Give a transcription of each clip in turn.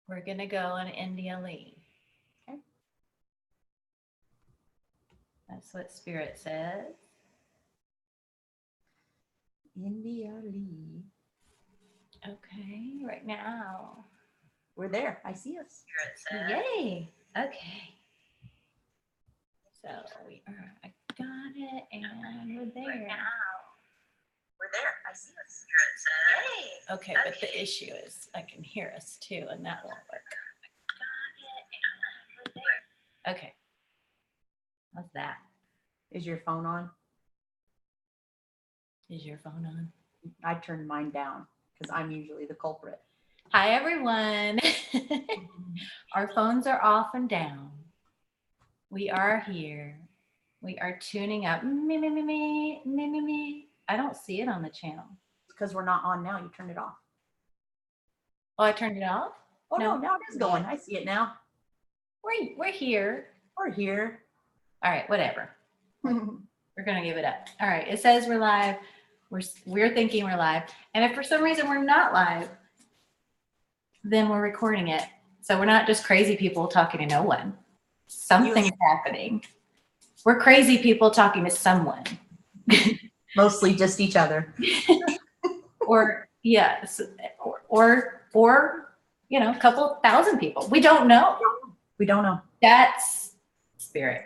We're going to go on India Lee. Okay. That's what Spirit says. India Lee. Okay, right now. We're there. I see us. Yay. Okay. So we are, I got it, and we're there. Right now. We're there. I see us. Yay. Okay, but the issue is I can hear us too, and that won't work. Okay. How's that? Is your phone on? Is your phone on? I turned mine down because I'm usually the culprit. Hi, everyone. Our phones are off and down. We are here. We are tuning up. Me, me, me, me, me, me, me. I don't see it on the channel. Because we're not on now. You turned it off. Oh, I turned it off? Oh, no, now it is going. I see it now. We're here. We're here. All right, whatever. We're going to give it up. All right, it says we're live. We're thinking we're live. And if for some reason we're not live, then we're recording it. So we're not just crazy people talking to no one. Something is happening. We're crazy people talking to someone. Mostly just each other. Or, yes, or, you know, a couple thousand people. We don't know. We don't know. That's Spirit.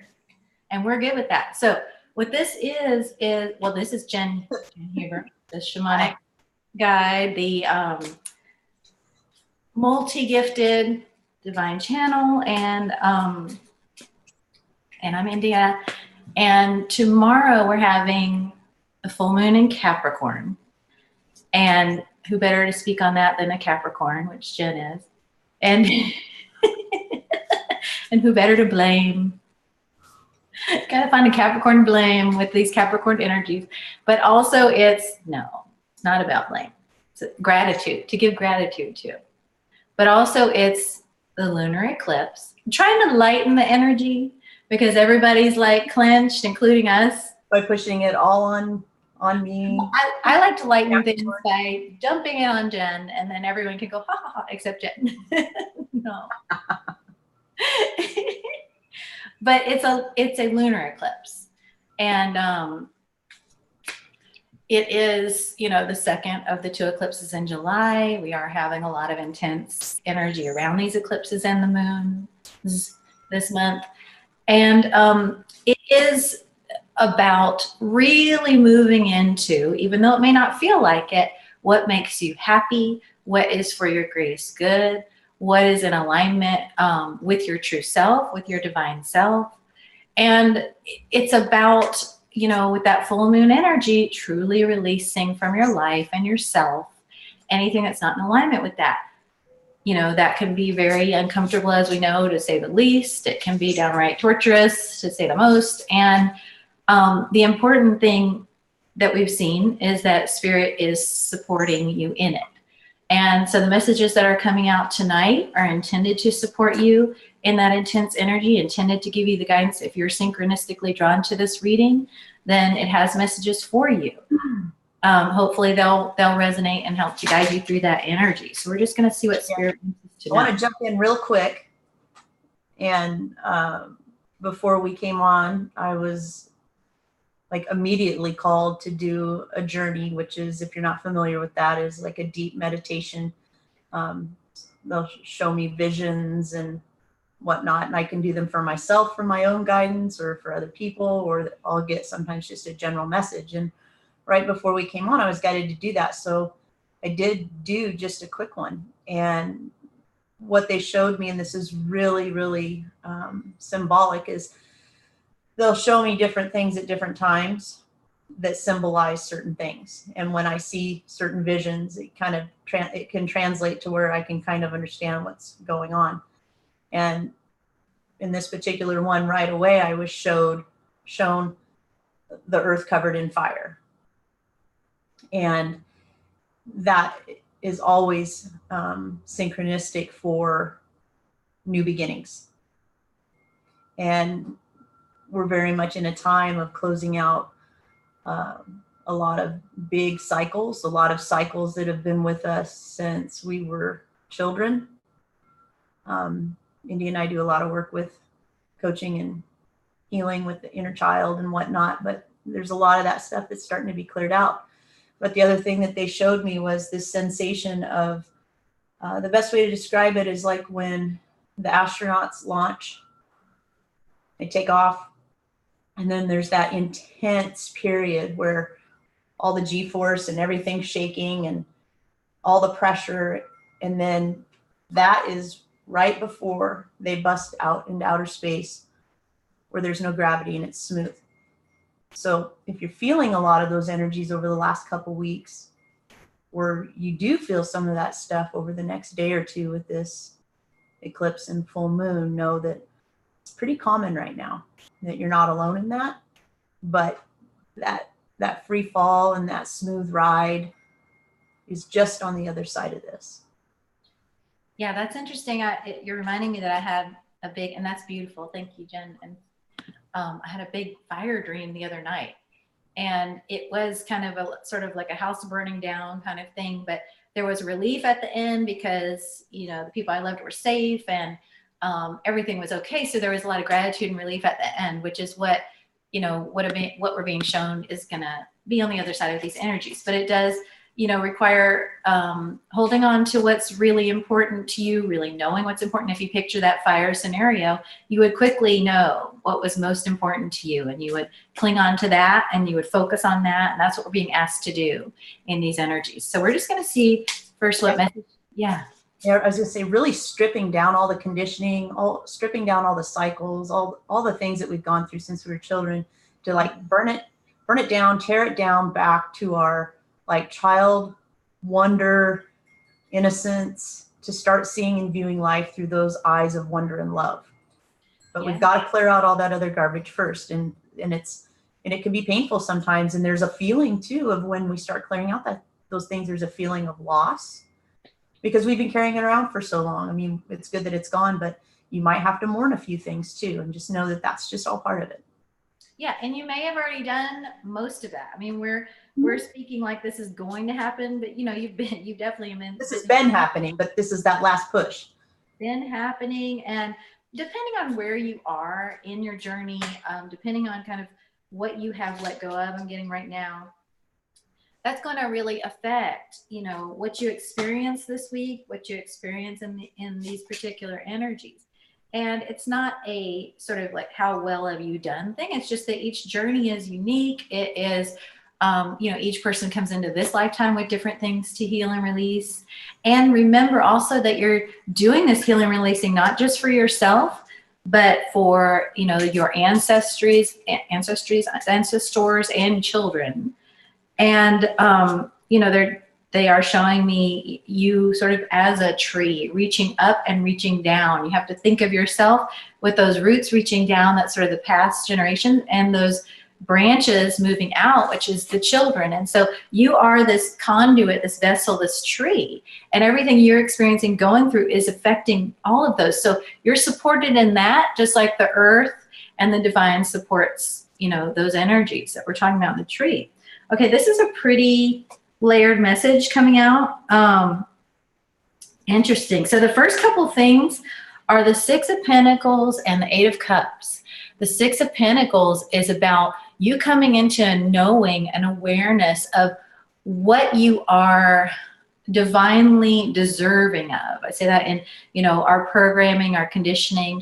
And we're good with that. So what this is, well, this is Jen Huber, the shamanic guide, the multi-gifted divine channel, and I'm India. And tomorrow we're having a full moon in Capricorn. And who better to speak on that than a Capricorn, which Jen is. And and who better to blame? Gotta find a Capricorn to blame with these Capricorn energies. But also it's not about blame. It's gratitude, to give gratitude to. But also it's the lunar eclipse. I'm trying to lighten the energy because everybody's like clenched, including us. By pushing it all on me. I like to lighten things by dumping it on Jen, and then everyone can go, ha, ha, ha, except Jen. No. But it's a lunar eclipse. And it is, you know, the second of the two eclipses in July. We are having a lot of intense energy around these eclipses and the moon this month. And it is about really moving into, even though it may not feel like it, what makes you happy, what is for your greatest good, what is in alignment with your true self, with your divine self. And it's about, you know, with that full moon energy, truly releasing from your life and yourself anything that's not in alignment with that. You know, that can be very uncomfortable, as we know, to say the least. It can be downright torturous, to say the most. And the important thing that we've seen is that Spirit is supporting you in it. And so the messages that are coming out tonight are intended to support you in that intense energy, intended to give you the guidance. If you're synchronistically drawn to this reading, then it has messages for you. Hopefully they'll resonate and help to guide you through that energy. So we're just going to see what Spirit wants to know. I want to jump in real quick. And before we came on, I was like immediately called to do a journey, which is, if you're not familiar with that, is like a deep meditation. They'll show me visions and whatnot, and I can do them for myself, for my own guidance, or for other people, or I'll get sometimes just a general message. And right before we came on, I was guided to do that. So I did do just a quick one. And what they showed me, and this is really, really symbolic, is they'll show me different things at different times that symbolize certain things. And when I see certain visions, it kind of it can translate to where I can kind of understand what's going on. And in this particular one, right away, I was shown the earth covered in fire. And that is always synchronistic for new beginnings. And we're very much in a time of closing out a lot of big cycles, a lot of cycles that have been with us since we were children. Indy and I do a lot of work with coaching and healing with the inner child and whatnot, but there's a lot of that stuff that's starting to be cleared out. But the other thing that they showed me was this sensation of, the best way to describe it is like when the astronauts launch, they take off, and then there's that intense period where all the G-force and everything's shaking and all the pressure. And then that is right before they bust out into outer space where there's no gravity and it's smooth. So if you're feeling a lot of those energies over the last couple weeks, or you do feel some of that stuff over the next day or two with this eclipse and full moon, know that it's pretty common right now, that you're not alone in that. But that free fall and that smooth ride is just on the other side of this. Yeah, that's interesting. You're reminding me that I had a big, and that's beautiful. Thank you, Jen. And I had a big fire dream the other night, and it was kind of a sort of like a house burning down kind of thing, but there was relief at the end because, you know, the people I loved were safe and everything was okay. So there was a lot of gratitude and relief at the end, which is what, you know, what we're being shown is going to be on the other side of these energies. But it does, you know, require holding on to what's really important to you, really knowing what's important. If you picture that fire scenario, you would quickly know what was most important to you, and you would cling on to that, and you would focus on that. And that's what we're being asked to do in these energies. So we're just going to see first what message. Yeah. Yeah, I was going to say, really stripping down all the conditioning, stripping down all the cycles, all the things that we've gone through since we were children, to like burn it down, tear it down back to our like child wonder, innocence, to start seeing and viewing life through those eyes of wonder and love. But we've got to clear out all that other garbage first, and it can be painful sometimes. And there's a feeling too of when we start clearing out those things, there's a feeling of loss, because we've been carrying it around for so long. I mean, it's good that it's gone, but you might have to mourn a few things too, and just know that that's just all part of it. Yeah, and you may have already done most of that. I mean, we're speaking like this is going to happen, but you know, you've definitely been. This has been happening, but this is that last push. Been happening, and depending on where you are in your journey, depending on kind of what you have let go of and getting right now, that's going to really affect, you know, what you experience this week, what you experience in these particular energies. And it's not a sort of like how well have you done thing. It's just that each journey is unique. It is, you know, each person comes into this lifetime with different things to heal and release. And remember also that you're doing this healing and releasing not just for yourself, but for, you know, your ancestors and children. And, you know, they are showing me you sort of as a tree reaching up and reaching down. You have to think of yourself with those roots reaching down, that's sort of the past generation, and those branches moving out, which is the children. And so you are this conduit, this vessel, this tree, and everything you're experiencing, going through, is affecting all of those. So you're supported in that, just like the earth and the divine supports, you know, those energies that we're talking about in the tree. Okay, this is a pretty layered message coming out. Interesting. So the first couple things are the Six of Pentacles and the Eight of Cups. The Six of Pentacles is about you coming into a knowing and awareness of what you are divinely deserving of. I say that in, you know, our programming, our conditioning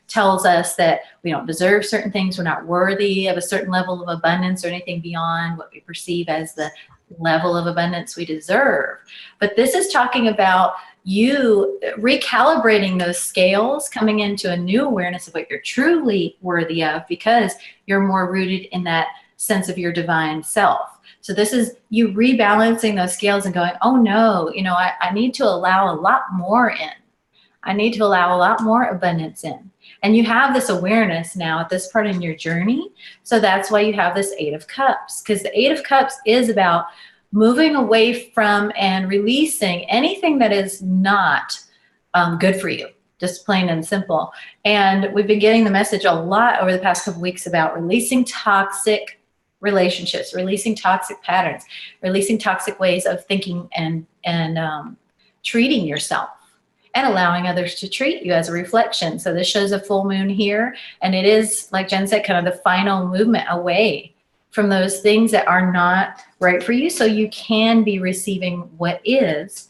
tells us that we don't deserve certain things. We're not worthy of a certain level of abundance or anything beyond what we perceive as the level of abundance we deserve. But this is talking about you recalibrating those scales, coming into a new awareness of what you're truly worthy of, because you're more rooted in that sense of your divine self. So this is you rebalancing those scales and going, oh no, you know, I need to allow a lot more in. I need to allow a lot more abundance in. And you have this awareness now at this part in your journey. So that's why you have this Eight of Cups, because the Eight of Cups is about moving away from and releasing anything that is not good for you, just plain and simple. And we've been getting the message a lot over the past couple weeks about releasing toxic relationships, releasing toxic patterns, releasing toxic ways of thinking and treating yourself. and allowing others to treat you as a reflection. So this shows a full moon here, and it is, like Jen said, kind of the final movement away from those things that are not right for you, so you can be receiving what is.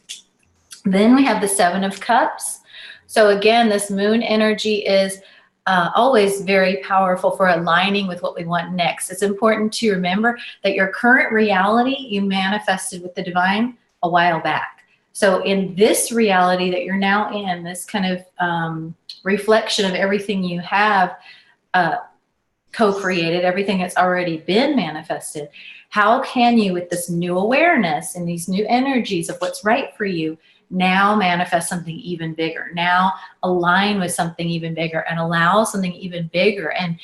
Then we have the Seven of Cups. So again, this moon energy is always very powerful for aligning with what we want next. It's important to remember that your current reality you manifested with the divine a while back. So in this reality that you're now in, this kind of reflection of everything you have co-created, everything that's already been manifested, how can you, with this new awareness and these new energies of what's right for you, now manifest something even bigger, now align with something even bigger, and allow something even bigger and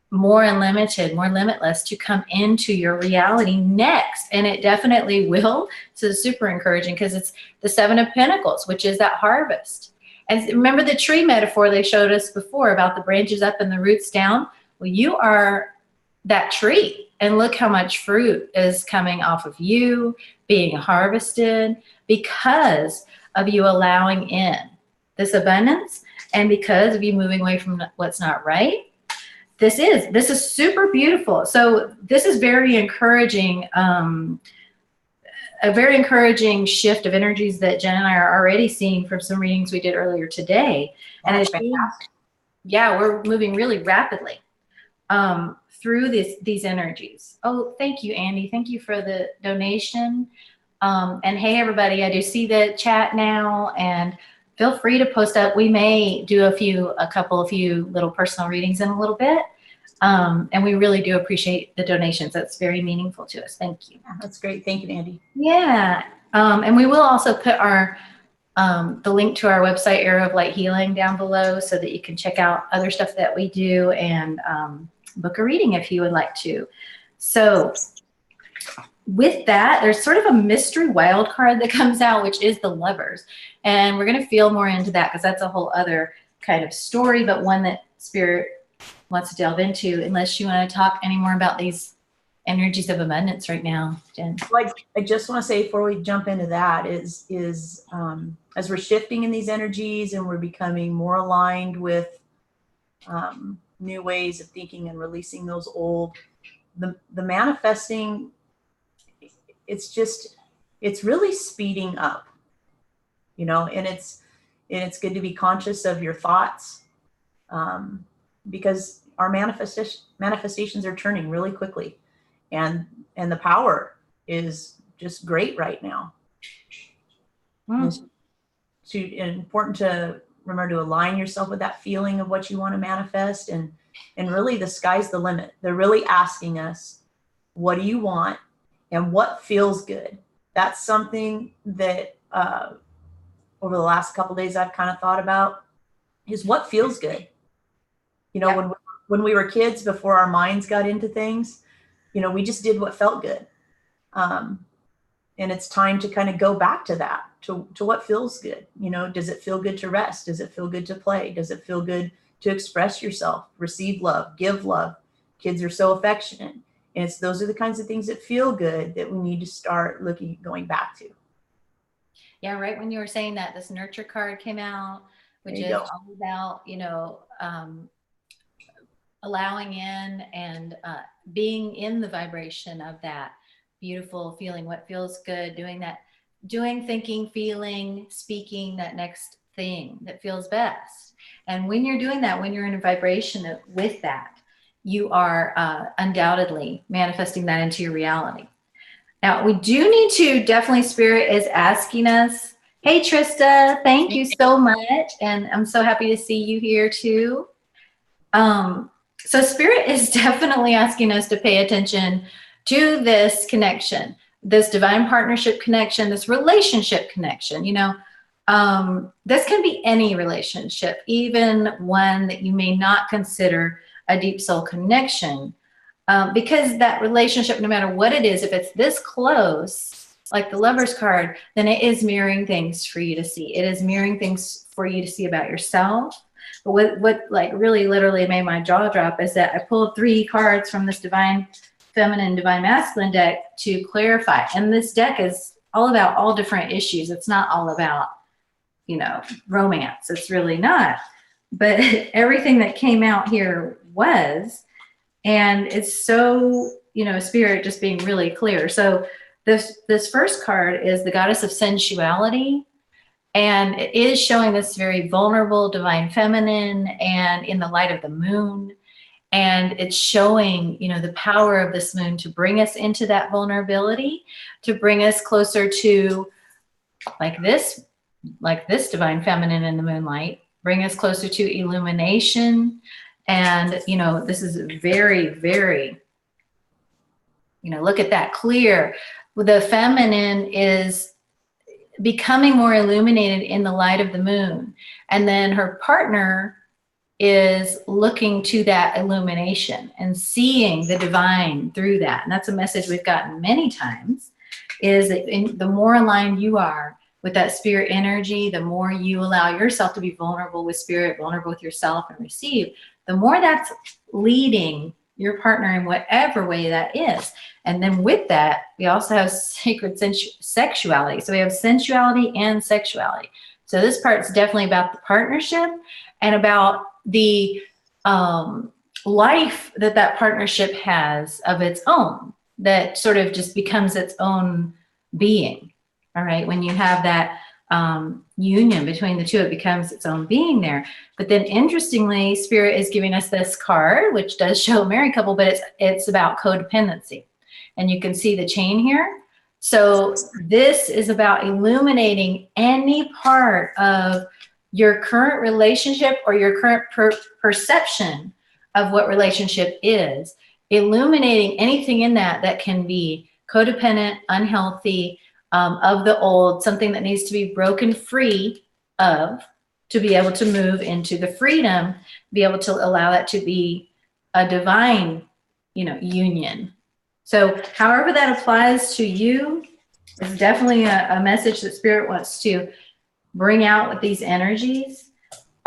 more unlimited, more limitless to come into your reality next? And it definitely will. So it's super encouraging, because it's the Seven of Pentacles, which is that harvest. And remember the tree metaphor they showed us before about the branches up and the roots down? Well, you are that tree, and look how much fruit is coming off of you, being harvested, because of you allowing in this abundance, and because of you moving away from what's not right. This is super beautiful. So this is very encouraging, a very encouraging shift of energies that Jen and I are already seeing from some readings we did earlier today. And it's fantastic. Yeah, we're moving really rapidly through these energies. Oh, thank you, Andy. Thank you for the donation. And hey, everybody, I do see the chat now, and feel free to post up. We may do a few little personal readings in a little bit. And we really do appreciate the donations. That's very meaningful to us. Thank you. Yeah, that's great. Thank you, Andy. Yeah. And we will also put the link to our website, Arrow of Light Healing, down below, so that you can check out other stuff that we do and book a reading if you would like to. So with that, there's sort of a mystery wild card that comes out, which is the Lovers. And we're going to feel more into that, because that's a whole other kind of story, but one that Spirit wants to delve into, unless you want to talk any more about these energies of abundance right now, Jen. Like, I just want to say before we jump into that is as we're shifting in these energies and we're becoming more aligned with new ways of thinking and releasing those old, the manifesting, it's really speeding up, and it's good to be conscious of your thoughts, because our manifestations are turning really quickly, and the power is just great right now. It's important to remember to align yourself with that feeling of what you want to manifest, and really the sky's the limit. They're really asking us, what do you want and what feels good? That's something that over the last couple of days I've kind of thought about, is what feels good. Yeah. When we were kids, before our minds got into things, we just did what felt good. And it's time to kind of go back to that, to what feels good. Does it feel good to rest? Does it feel good to play? Does it feel good to express yourself, receive love, give love? Kids are so affectionate. And those are the kinds of things that feel good that we need to start going back to. Yeah, right when you were saying that, this nurture card came out, which is all about, allowing in and being in the vibration of that beautiful feeling, what feels good, doing, thinking, feeling, speaking that next thing that feels best. And when you're doing that, when you're in a vibration with that, you are undoubtedly manifesting that into your reality. Now, we do need to, definitely Spirit is asking us, hey, Trista, thank you so much. And I'm so happy to see you here too. So Spirit is definitely asking us to pay attention to this connection, this divine partnership connection, this relationship connection. This can be any relationship, even one that you may not consider a deep soul connection, because that relationship, no matter what it is, if it's this close, like the Lover's card, then it is mirroring things for you to see. It is mirroring things for you to see about yourself. But what like really literally made my jaw drop is that I pulled 3 cards from this Divine Feminine, Divine Masculine deck to clarify. And this deck is all about all different issues. It's not all about you know, romance. It's really not. But everything that came out here was, and it's so, you know, spirit just being really clear. So this first card is the goddess of sensuality, and it is showing this very vulnerable divine feminine and in the light of the moon. And it's showing, you know, the power of this moon to bring us into that vulnerability, to bring us closer to like this divine feminine in the moonlight, bring us closer to illumination. And, you know, this is very, very, you know, look at that clear. The feminine is becoming more illuminated in the light of the moon. And then her partner is looking to that illumination and seeing the divine through that. And that's a message we've gotten many times, is that the more aligned you are with that spirit energy, the more you allow yourself to be vulnerable with spirit, vulnerable with yourself, and receive, the more that's leading your partner in whatever way that is. And then with that, we also have sacred sexuality. So we have sensuality and sexuality. So this part's definitely about the partnership and about the life that partnership has of its own, that sort of just becomes its own being. All right. When you have that union between the two, it becomes its own being there. But then interestingly, spirit is giving us this card, which does show a married couple, but it's about codependency. And you can see the chain here. So this is about illuminating any part of your current relationship or your current perception of what relationship is, illuminating anything in that can be codependent, unhealthy, of the old, something that needs to be broken free of, to be able to move into the freedom, be able to allow that to be a divine, you know, union. So however that applies to you is definitely a message that spirit wants to bring out with these energies.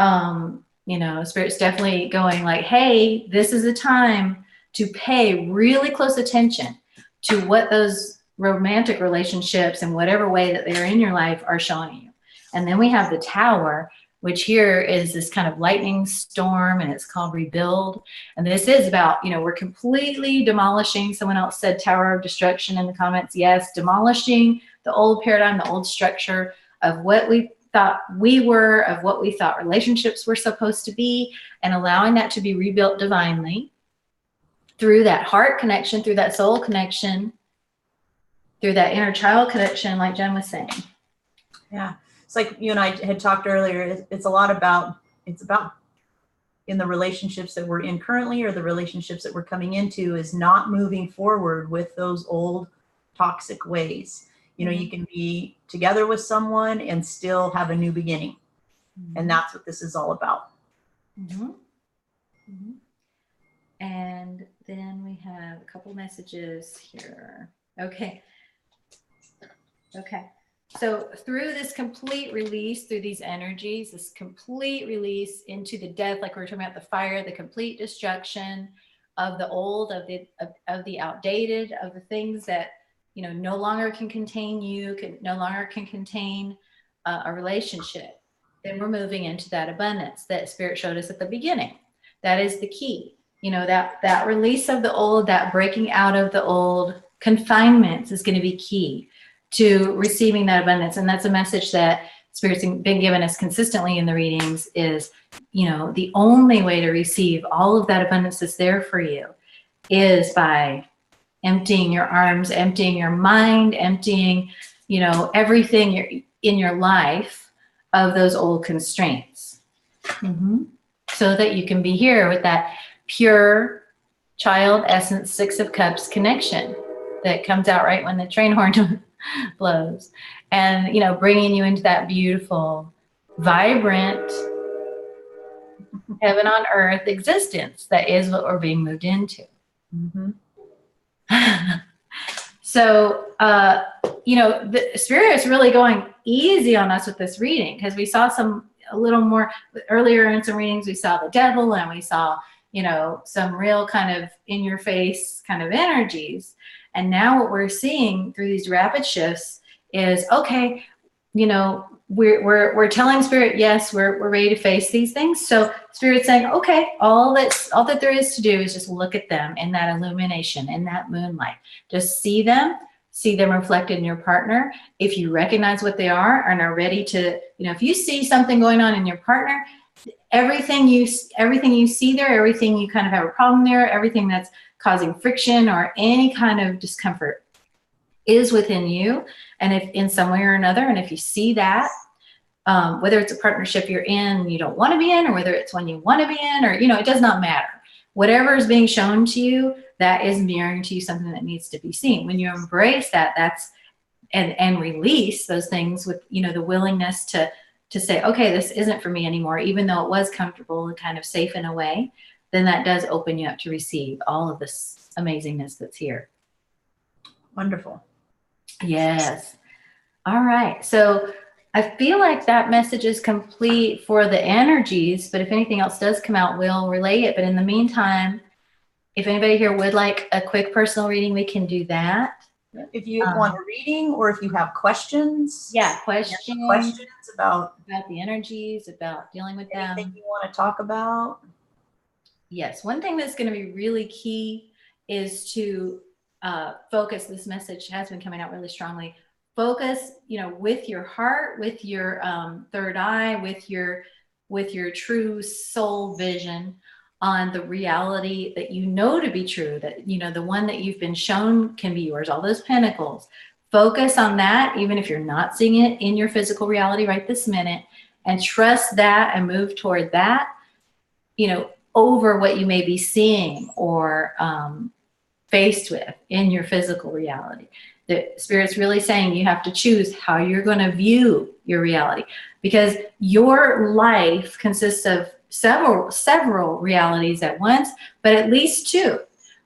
You know, spirit's definitely going like, hey, this is a time to pay really close attention to what those romantic relationships in whatever way that they're in your life are showing you. And then we have the Tower, which here is this kind of lightning storm, and it's called rebuild. And this is about, you know, we're completely demolishing. Someone else said Tower of Destruction in the comments. Yes, demolishing the old paradigm, the old structure of what we thought we were, of what we thought relationships were supposed to be, and allowing that to be rebuilt divinely through that heart connection, through that soul connection, through that inner child connection, like Jen was saying. Yeah. It's like you and I had talked earlier. It's a lot about, it's about in the relationships that we're in currently, or the relationships that we're coming into, is not moving forward with those old toxic ways. You know, you can be together with someone and still have a new beginning. And that's what this is all about. And then we have a couple messages here. Okay. So through this complete release, through these energies, this complete release into the death, like we were talking about, the fire, the complete destruction of the old, of the outdated, of the things that, you know, no longer can contain you, no longer can contain a relationship, then we're moving into that abundance that spirit showed us at the beginning. That is the key. You know, that release of the old, that breaking out of the old confinements is going to be key to receiving that abundance. And that's a message that spirit's been given us consistently in the readings, is, you know, the only way to receive all of that abundance that's there for you is by emptying your arms, emptying your mind, emptying, you know, everything in your life of those old constraints. So that you can be here with that pure child essence, Six of Cups connection that comes out right when the train horn blows, and, you know, bringing you into that beautiful, vibrant, heaven on earth existence that is what we're being moved into. So, you know, the spirit is really going easy on us with this reading, because we saw a little more earlier in some readings. We saw the devil, and we saw, you know, some real kind of in your face kind of energies. And now what we're seeing through these rapid shifts is, okay, you know, we're telling Spirit, yes, we're ready to face these things. So Spirit's saying, okay, all that there is to do is just look at them in that illumination, in that moonlight. Just see them reflected in your partner. If you recognize what they are and are ready to, you know, if you see something going on in your partner, everything you see there, everything you kind of have a problem there, everything that's causing friction or any kind of discomfort is within you, and if in some way or another, and if you see that, whether it's a partnership you're in you don't want to be in, or whether it's one you want to be in, or, you know, it does not matter. Whatever is being shown to you, that is mirroring to you something that needs to be seen. When you embrace that, and release those things with, you know, the willingness to say, okay, this isn't for me anymore, even though it was comfortable and kind of safe in a way, then that does open you up to receive all of this amazingness that's here. Wonderful. Yes. All right. So I feel like that message is complete for the energies, but if anything else does come out, we'll relay it. But in the meantime, if anybody here would like a quick personal reading, we can do that. If you want a reading, or if you have questions. Yeah, questions about the energies, about dealing with them. Anything you want to talk about. Yes. One thing that's going to be really key is to focus. This message has been coming out really strongly. Focus, you know, with your heart, with your third eye, with your true soul vision on the reality that you know to be true, that, you know, the one that you've been shown can be yours, all those pentacles. Focus on that, even if you're not seeing it in your physical reality right this minute, and trust that and move toward that, you know, over what you may be seeing or faced with in your physical reality. The Spirit's really saying you have to choose how you're going to view your reality, because your life consists of several realities at once, but at least two.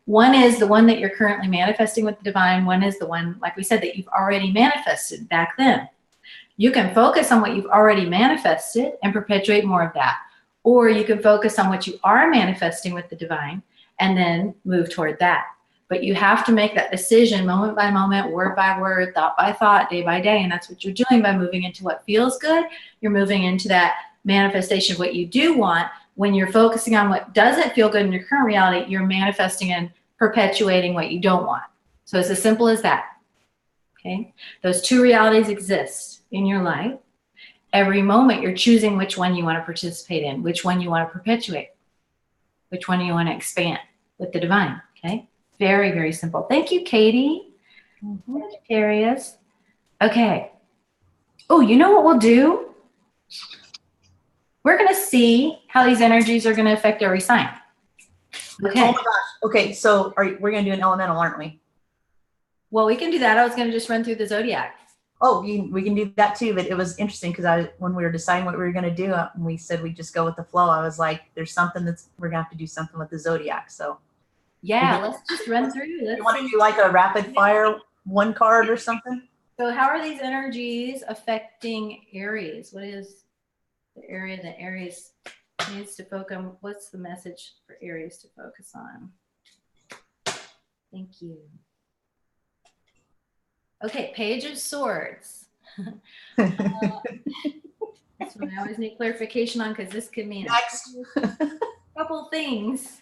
One is the one that you're currently manifesting with the divine. One is the one, like we said, that you've already manifested back then. You can focus on what you've already manifested and perpetuate more of that. Or you can focus on what you are manifesting with the divine and then move toward that. But you have to make that decision moment by moment, word by word, thought by thought, day by day. And that's what you're doing by moving into what feels good. You're moving into that manifestation of what you do want. When you're focusing on what doesn't feel good in your current reality, you're manifesting and perpetuating what you don't want. So it's as simple as that. Okay? Those two realities exist in your life. Every moment you're choosing which one you want to participate in, which one you want to perpetuate, which one you want to expand with the divine. Okay? Very, very simple. Thank you, Katie. Sagittarius. Okay. Oh, you know what we'll do? We're going to see how these energies are going to affect every sign. Okay. Oh my gosh. Okay, so we're going to do an elemental, aren't we? Well, we can do that. I was going to just run through the Zodiac. Oh, we can do that too, but it was interesting because when we were deciding what we were going to do, and we said we'd just go with the flow, I was like, there's something we're going to have to do something with the Zodiac. So yeah, let's just run through. You want to do like a rapid fire one card or something? So how are these energies affecting Aries? What is the area that Aries needs to focus on? What's the message for Aries to focus on? Thank you. Okay, Page of Swords. That's what I always need clarification on, because this could mean a couple things.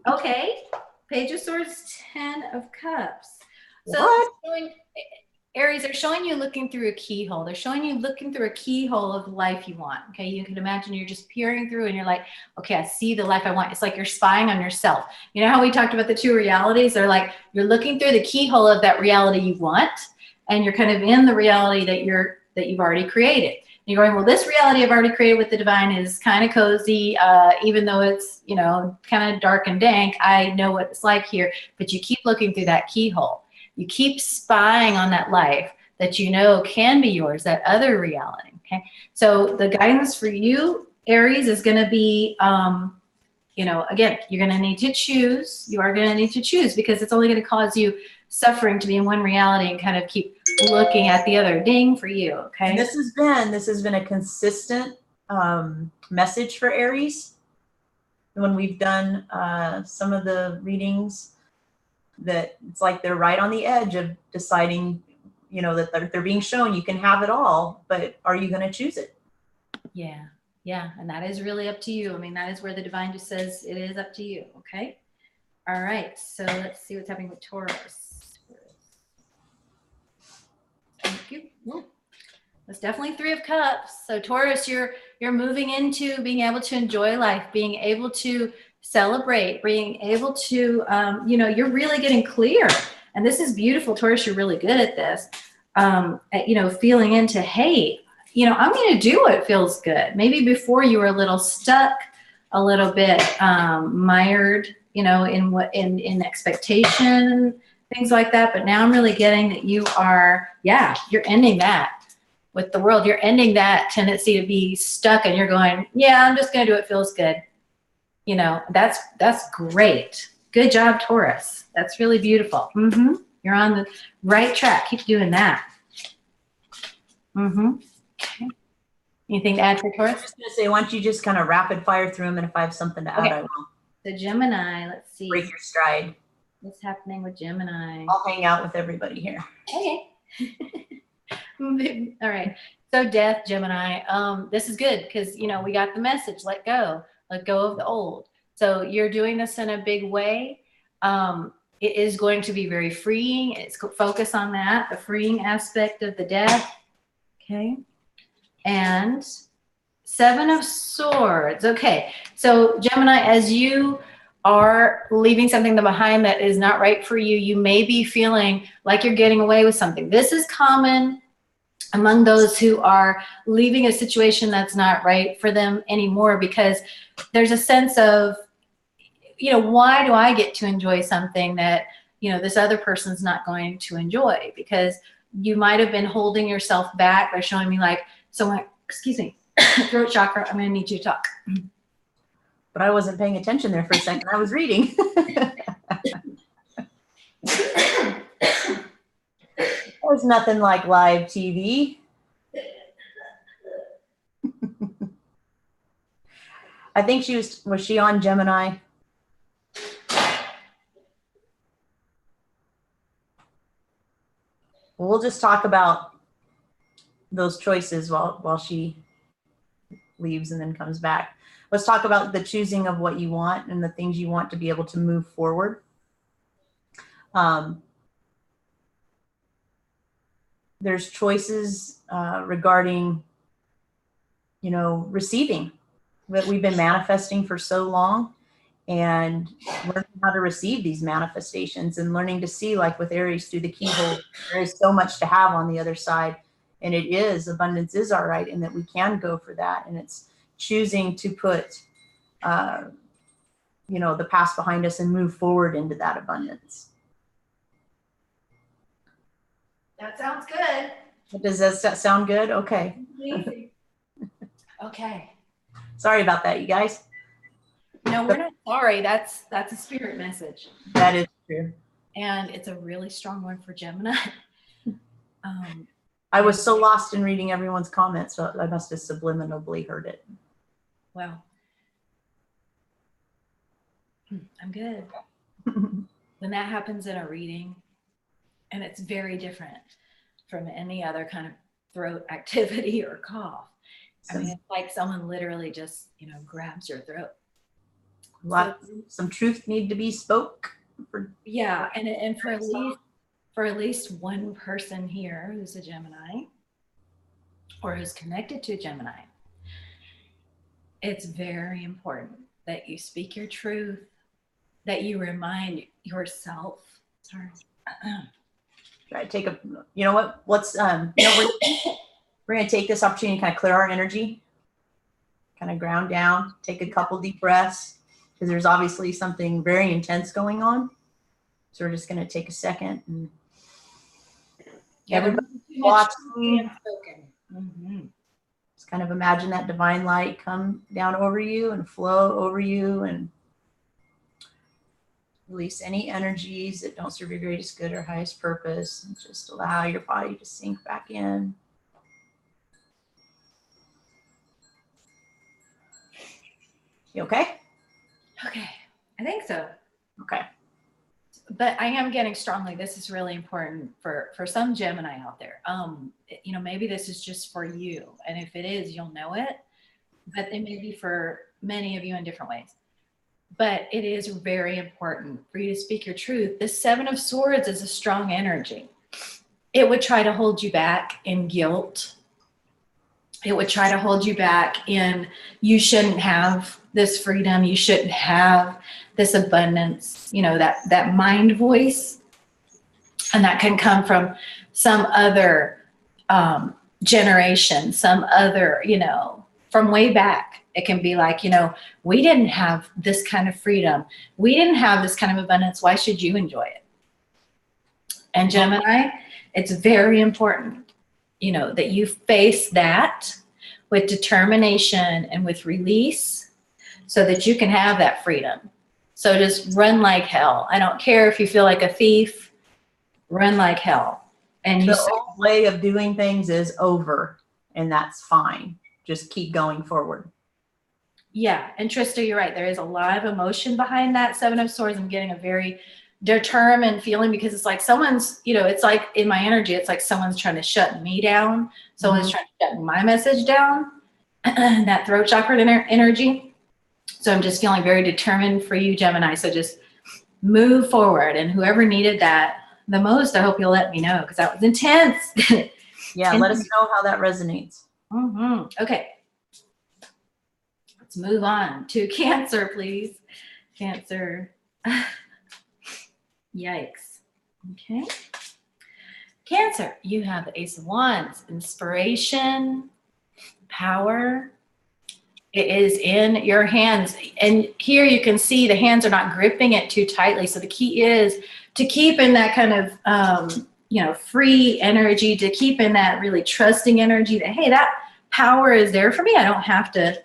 Okay, Page of Swords, 10 of Cups. So Aries, they're showing you looking through a keyhole. They're showing you looking through a keyhole of the life you want. Okay, you can imagine you're just peering through and you're like, okay, I see the life I want. It's like you're spying on yourself. You know how we talked about the two realities? They're like, you're looking through the keyhole of that reality you want, and you're kind of in the reality that you've already created. And you're going, well, this reality I've already created with the divine is kind of cozy, even though it's, you know, kind of dark and dank. I know what it's like here, but you keep looking through that keyhole. You keep spying on that life that you know can be yours, that other reality, okay? So the guidance for you, Aries, is going to be, you know, again, you're going to need to choose. You are going to need to choose, because it's only going to cause you suffering to be in one reality and kind of keep looking at the other. Ding for you, okay? And this has been a consistent message for Aries. When we've done some of the readings, that it's like they're right on the edge of deciding, you know, that they're being shown you can have it all, but are you going to choose it? Yeah. Yeah. And that is really up to you. I mean, that is where the divine just says it is up to you. Okay. All right. So let's see what's happening with Taurus. Thank you. Ooh. That's definitely 3 of Cups. So Taurus, you're moving into being able to enjoy life, being able to celebrate, being able to, you know, you're really getting clear. And this is beautiful, Taurus. You're really good at this. At, you know, feeling into, hey, you know, I'm going to do what feels good. Maybe before you were a little stuck, a little bit mired, you know, in expectation, things like that. But now I'm really getting that you are, yeah, you're ending that. With the world, you're ending that tendency to be stuck, and you're going, yeah, I'm just going to do what feels good. You know, that's great. Good job, Taurus. That's really beautiful. You're on the right track. Keep doing that. Okay. Anything to add for Taurus? I was just going to say, why don't you just kind of rapid fire through them, and if I have something to add, I will. So Gemini, let's see. Break your stride. What's happening with Gemini? I'll hang out with everybody here. Okay. All right. So death, Gemini. This is good because, you know, we got the message, let go of the old. So you're doing this in a big way. It is going to be very freeing. It's focus on that, the freeing aspect of the death. Okay. And 7 of Swords. Okay. So Gemini, as you are leaving something behind that is not right for you, you may be feeling like you're getting away with something. This is common among those who are leaving a situation that's not right for them anymore, because there's a sense of, you know, why do I get to enjoy something that, you know, this other person's not going to enjoy? Because you might have been holding yourself back by showing me like, someone, excuse me, throat chakra, I'm going to need you to talk. But I wasn't paying attention there for a second. I was reading. There's nothing like live TV. I think was she on Gemini? We'll just talk about those choices while she leaves and then comes back. Let's talk about the choosing of what you want and the things you want to be able to move forward. There's choices regarding, you know, receiving that we've been manifesting for so long, and learning how to receive these manifestations and learning to see, like with Aries through the keyhole, there is so much to have on the other side. And it is, abundance is our right, and that we can go for that. And it's choosing to put, you know, the past behind us and move forward into that abundance. That sounds good. Does that sound good? Okay. Okay. Sorry about that, you guys. No, we're not sorry. That's a spirit message. That is true. And it's a really strong one for Gemini. I was so lost in reading everyone's comments, so I must have subliminally heard it. Well, I'm good. When that happens in a reading, and it's very different from any other kind of throat activity or cough. I mean, it's like someone literally just, you know, grabs your throat. Some truth need to be spoke. Yeah, and for at least one person here who's a Gemini or who's connected to Gemini, it's very important that you speak your truth, that you remind yourself. Sorry. Try to take a, you know what? Let's, you know, we're going to take this opportunity to kind of clear our energy, kind of ground down, take a couple deep breaths, because there's obviously something very intense going on. So we're just going to take a second and everybody watching. Just kind of imagine that divine light come down over you and flow over you and release any energies that don't serve your greatest good or highest purpose, and just allow your body to sink back in. You okay? Okay, I think so. Okay. But but I am getting strongly, this is really important for some Gemini out there. You know, maybe this is just for you. And if it is, you'll know it, but it may be for many of you in different ways. But it is very important for you to speak your truth. The Seven of Swords is a strong energy. It would try to hold you back in guilt. It would try to hold you back in, you shouldn't have this freedom. You shouldn't have this abundance, you know, that mind voice. And that can come from some other generation, some other, you know, from way back. It can be like, you know, we didn't have this kind of freedom. We didn't have this kind of abundance. Why should you enjoy it? And Gemini, it's very important, you know, that you face that with determination and with release so that you can have that freedom. So just run like hell. I don't care if you feel like a thief, run like hell. And the old way of doing things is over, and that's fine. Just keep going forward. Yeah. And Trista, you're right. There is a lot of emotion behind that Seven of Swords. I'm getting a very determined feeling because it's like someone's, you know, it's like in my energy, it's like someone's trying to shut me down. Someone's trying to shut my message down, that throat chakra energy. So I'm just feeling very determined for you, Gemini. So just move forward. And whoever needed that the most, I hope you'll let me know because that was intense. Yeah, let us know how that resonates. Okay. Let's move on to Cancer, please. Cancer. Yikes. Okay. Cancer, you have the Ace of Wands, inspiration, power. It is in your hands. And here you can see the hands are not gripping it too tightly. So the key is to keep in that kind of, you know, free energy, to keep in that really trusting energy that, hey, that power is there for me. I don't have to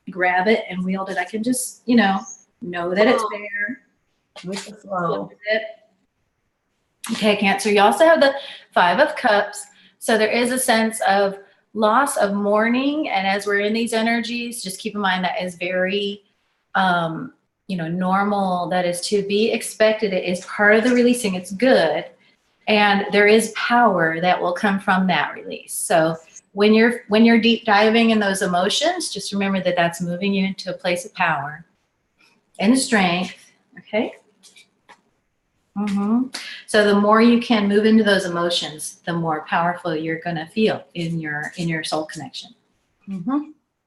grab it and wield it. I can just, you know that it's there. With the flow. Okay, Cancer. You also have the Five of Cups. So there is a sense of loss, of mourning. And as we're in these energies, just keep in mind that is very, you know, normal. That is to be expected. It is part of the releasing. It's good. And there is power that will come from that release. So when you're deep diving in those emotions, just remember that that's moving you into a place of power and strength. Okay. So the more you can move into those emotions, the more powerful you're going to feel in your soul connection.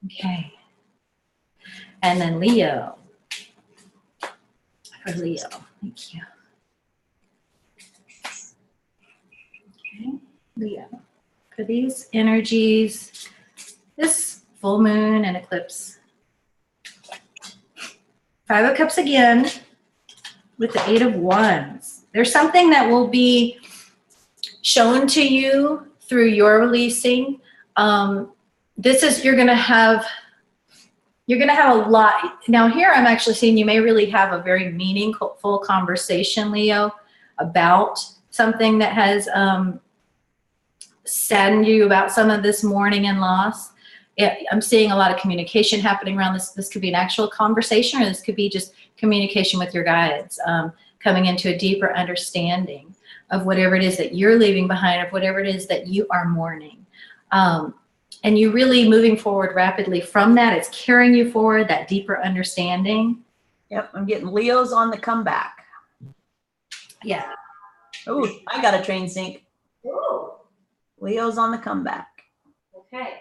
Okay. And then Leo. For Leo. Thank you. Okay. Leo. For these energies, this full moon and eclipse. Five of Cups again. With the Eight of Wands. There's something that will be shown to you through your releasing. This is, you're going to have a lot. Now here I'm actually seeing you may really have a very meaningful conversation, Leo, about something that has saddened you about some of this mourning and loss. I'm seeing a lot of communication happening around this. This could be an actual conversation, or this could be just communication with your guides, coming into a deeper understanding of whatever it is that you're leaving behind, of whatever it is that you are mourning. And you really moving forward rapidly from that. It's carrying you forward, that deeper understanding. Yep, I'm getting Leo's on the comeback. Yeah. Oh, I got a train sync. Ooh. Leo's on the comeback. Okay.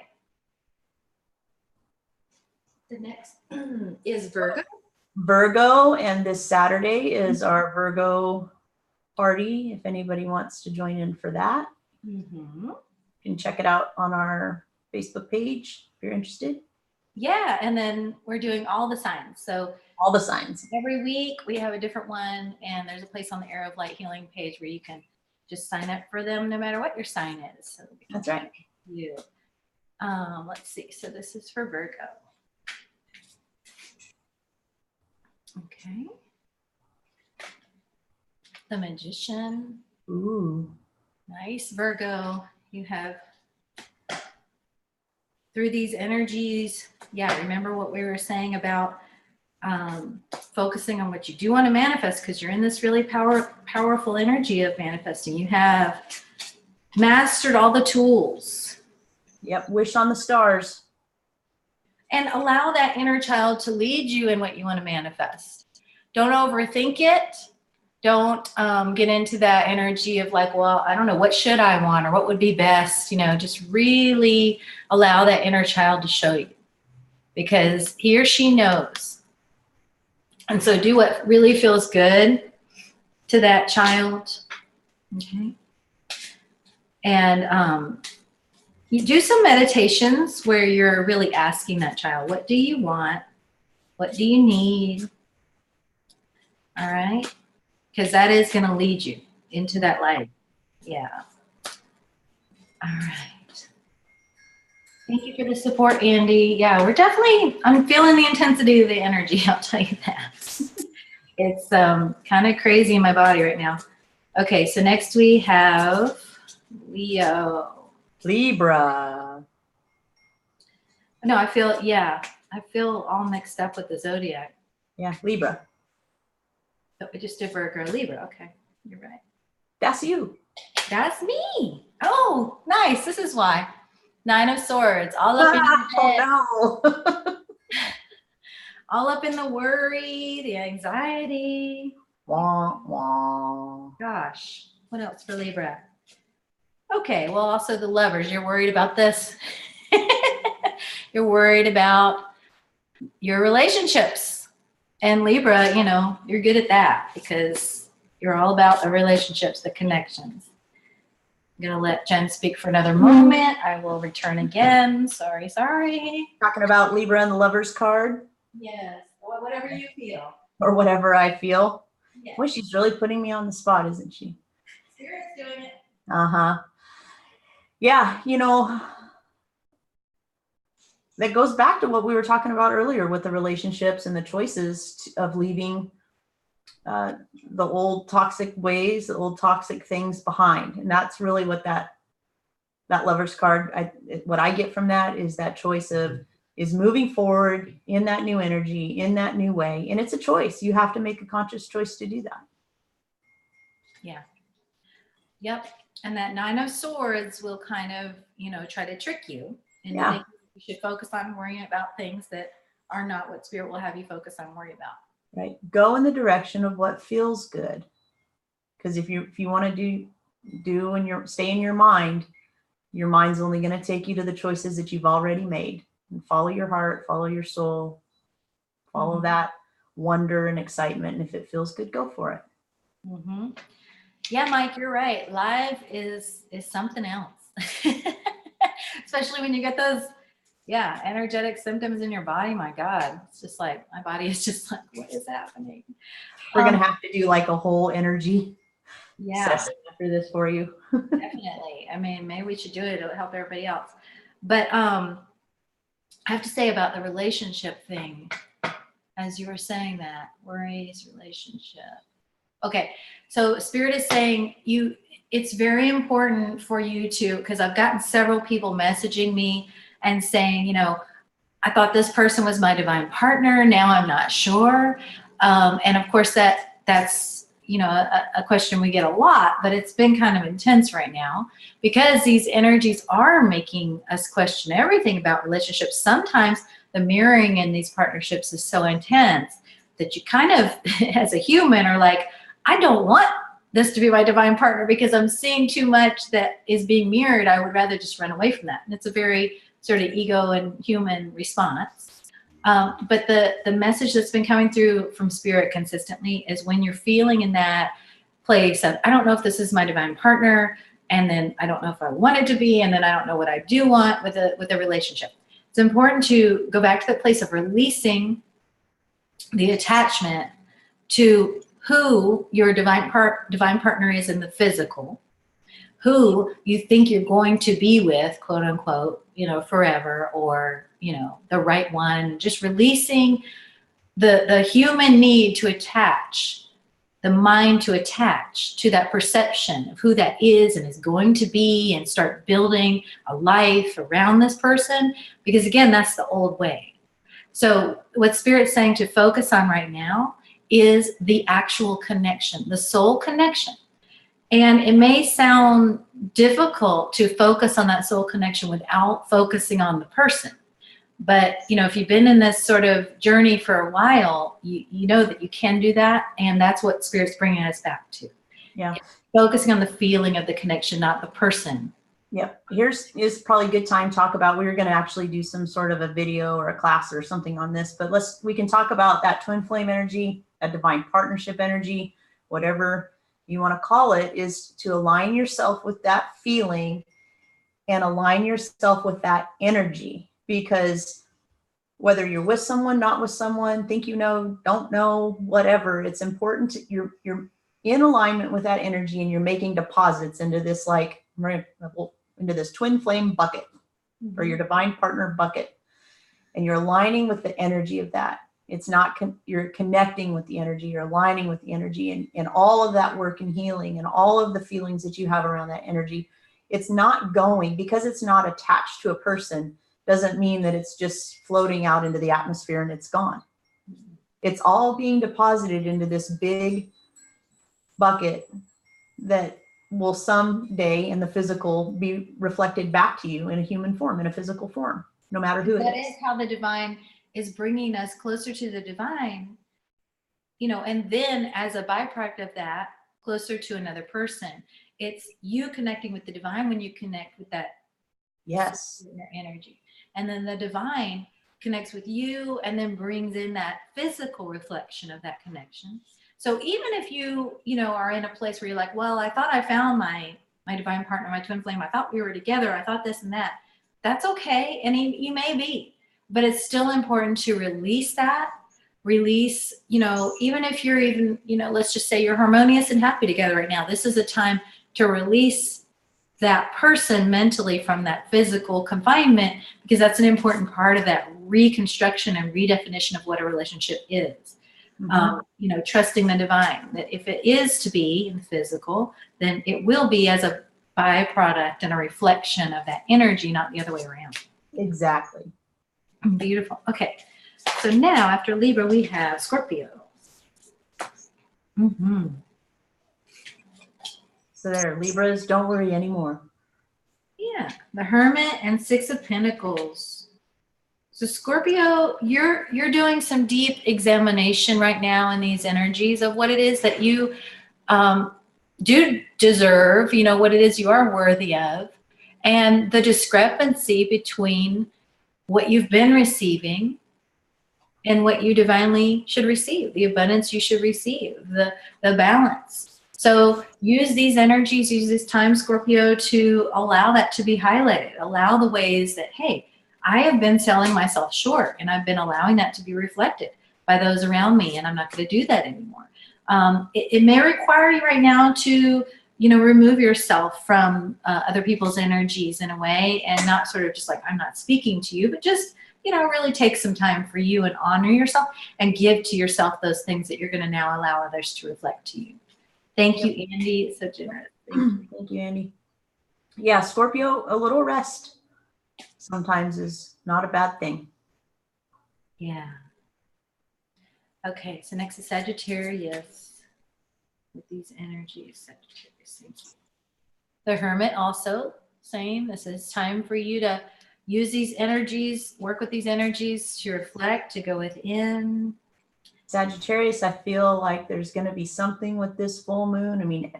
The next is Virgo. Virgo, and this Saturday is our Virgo party. If anybody wants to join in for that, you can check it out on our Facebook page if you're interested. Yeah, and then we're doing all the signs. So all the signs. Every week we have a different one, and there's a place on the Arrow of Light Healing page where you can just sign up for them no matter what your sign is. So that's right. You. Let's see. So this is for Virgo. Okay. The Magician. Ooh. Nice, Virgo. You have, through these energies, yeah, remember what we were saying about focusing on what you do want to manifest, because you're in this really powerful energy of manifesting. You have mastered all the tools. Yep. Wish on the stars. And allow that inner child to lead you in what you want to manifest. Don't overthink it. Don't get into that energy of like, well, I don't know, what should I want or what would be best? You know, just really allow that inner child to show you, because he or she knows. And so do what really feels good to that child. Okay. And you do some meditations where you're really asking that child, what do you want? What do you need? All right. Because that is going to lead you into that light. Yeah. All right. Thank you for the support, Andy. Yeah, I'm feeling the intensity of the energy. I'll tell you that. It's kind of crazy in my body right now. Okay, so next we have Leo. Libra. No, I feel all mixed up with the Zodiac. Yeah, Libra. So we just did Virgo, Libra. Okay, you're right. That's you. That's me. Oh, nice. This is why. 9 of Swords, all up in your head. Oh no. All up in the worry, the anxiety. Wah, wah. Gosh, what else for Libra? Okay, well, also the Lovers. You're worried about this. You're worried about your relationships. And Libra, you know, you're good at that because you're all about the relationships, the connections. I'm going to let Jen speak for another moment. I will return again. Sorry. Talking about Libra and the Lovers card? Yes, whatever you feel. Or whatever I feel. Yes. Boy, she's really putting me on the spot, isn't she? Spirit's doing it. Uh-huh. Yeah, you know, that goes back to what we were talking about earlier with the relationships and the choices of leaving the old toxic ways, the old toxic things behind. And that's really what that Lover's card, what I get from that is that choice is moving forward in that new energy, in that new way. And it's a choice. You have to make a conscious choice to do that. Yeah. Yep. And that 9 of Swords will kind of, you know, try to trick you into thinking you should focus on worrying about things that are not what Spirit will have you focus on worry about. Right. Go in the direction of what feels good. Because if you want to do and stay in your mind's only going to take you to the choices that you've already made. And follow your heart, follow your soul, follow that wonder and excitement. And if it feels good, go for it. Mm-hmm. Yeah, Mike, you're right. Live is something else. Especially when you get those, energetic symptoms in your body. My God, it's just like, my body is just like, what is happening? We're going to have to do like a whole energy session after this for you. Definitely. I mean, maybe we should do it. It'll help everybody else. But I have to say about the relationship thing, as you were saying that, worries, relationship. Okay, so Spirit is saying it's very important for you to, because I've gotten several people messaging me and saying, you know, I thought this person was my divine partner. Now I'm not sure. And of course that's, you know, a question we get a lot, but it's been kind of intense right now because these energies are making us question everything about relationships. Sometimes the mirroring in these partnerships is so intense that you kind of, as a human, are like, I don't want this to be my divine partner because I'm seeing too much that is being mirrored. I would rather just run away from that. And it's a very sort of ego and human response. But the message that's been coming through from Spirit consistently is when you're feeling in that place of, I don't know if this is my divine partner, and then I don't know if I want it to be, and then I don't know what I do want with a relationship. It's important to go back to that place of releasing the attachment to who your divine partner is in the physical, who you think you're going to be with, quote unquote, you know, forever, or, you know, the right one. Just releasing the human need to attach, the mind to attach to that perception of who that is and is going to be, and start building a life around this person. Because again, that's the old way. So what Spirit's saying to focus on right now is the actual connection, the soul connection. And it may sound difficult to focus on that soul connection without focusing on the person. But, you know, if you've been in this sort of journey for a while, you know that you can do that. And that's what Spirit's bringing us back to. Yeah. Focusing on the feeling of the connection, not the person. Yep. Here's probably a good time to talk about, we were going to actually do some sort of a video or a class or something on this, but we can talk about that twin flame energy, a divine partnership energy, whatever you want to call it, is to align yourself with that feeling and align yourself with that energy. Because whether you're with someone, not with someone, think you know, don't know, whatever, it's important to, you're in alignment with that energy, and you're making deposits into this, like, into this twin flame bucket, or your divine partner bucket, and you're aligning with the energy of that. It's not, you're connecting with the energy, you're aligning with the energy, and all of that work and healing and all of the feelings that you have around that energy. It's not going, because it's not attached to a person, doesn't mean that it's just floating out into the atmosphere and it's gone. It's all being deposited into this big bucket that will someday in the physical be reflected back to you in a human form, in a physical form, no matter who it is. That is how the divine is bringing us closer to the divine, you know, and then as a byproduct of that, closer to another person. It's you connecting with the divine when you connect with that energy. And then the divine connects with you and then brings in that physical reflection of that connection. So even if you know, are in a place where you're like, well, I thought I found my divine partner, my twin flame. I thought we were together. I thought this and that. That's okay. And you may be, but it's still important to release that. Release, you know, even if you're even, you know, let's just say you're harmonious and happy together right now. This is a time to release that person mentally from that physical confinement, because that's an important part of that reconstruction and redefinition of what a relationship is. You know, trusting the divine, that if it is to be in the physical, then it will be as a byproduct and a reflection of that energy, not the other way around. Exactly. Beautiful. Okay. So now after Libra, we have Scorpio. So there, Libras, don't worry anymore. Yeah, the Hermit and Six of Pentacles. So Scorpio, you're doing some deep examination right now in these energies of what it is that you do deserve, you know, what it is you are worthy of, and the discrepancy between what you've been receiving and what you divinely should receive, the abundance you should receive, the balance. So use these energies, use this time, Scorpio, to allow that to be highlighted. Allow the ways that, hey, I have been selling myself short, and I've been allowing that to be reflected by those around me, and I'm not going to do that anymore. It may require you right now to, you know, remove yourself from other people's energies in a way, and not sort of just like, I'm not speaking to you, but just, you know, really take some time for you and honor yourself and give to yourself those things that you're going to now allow others to reflect to you. Thank you, Andy. It's so generous. Thank you, Andy. Yeah, Scorpio, a little rest sometimes is not a bad thing. Yeah. Okay, so next is Sagittarius with these energies. Sagittarius. The Hermit also, same. This is time for you to use these energies, work with these energies to reflect, to go within. Sagittarius, I feel like there's going to be something with this full moon. I mean,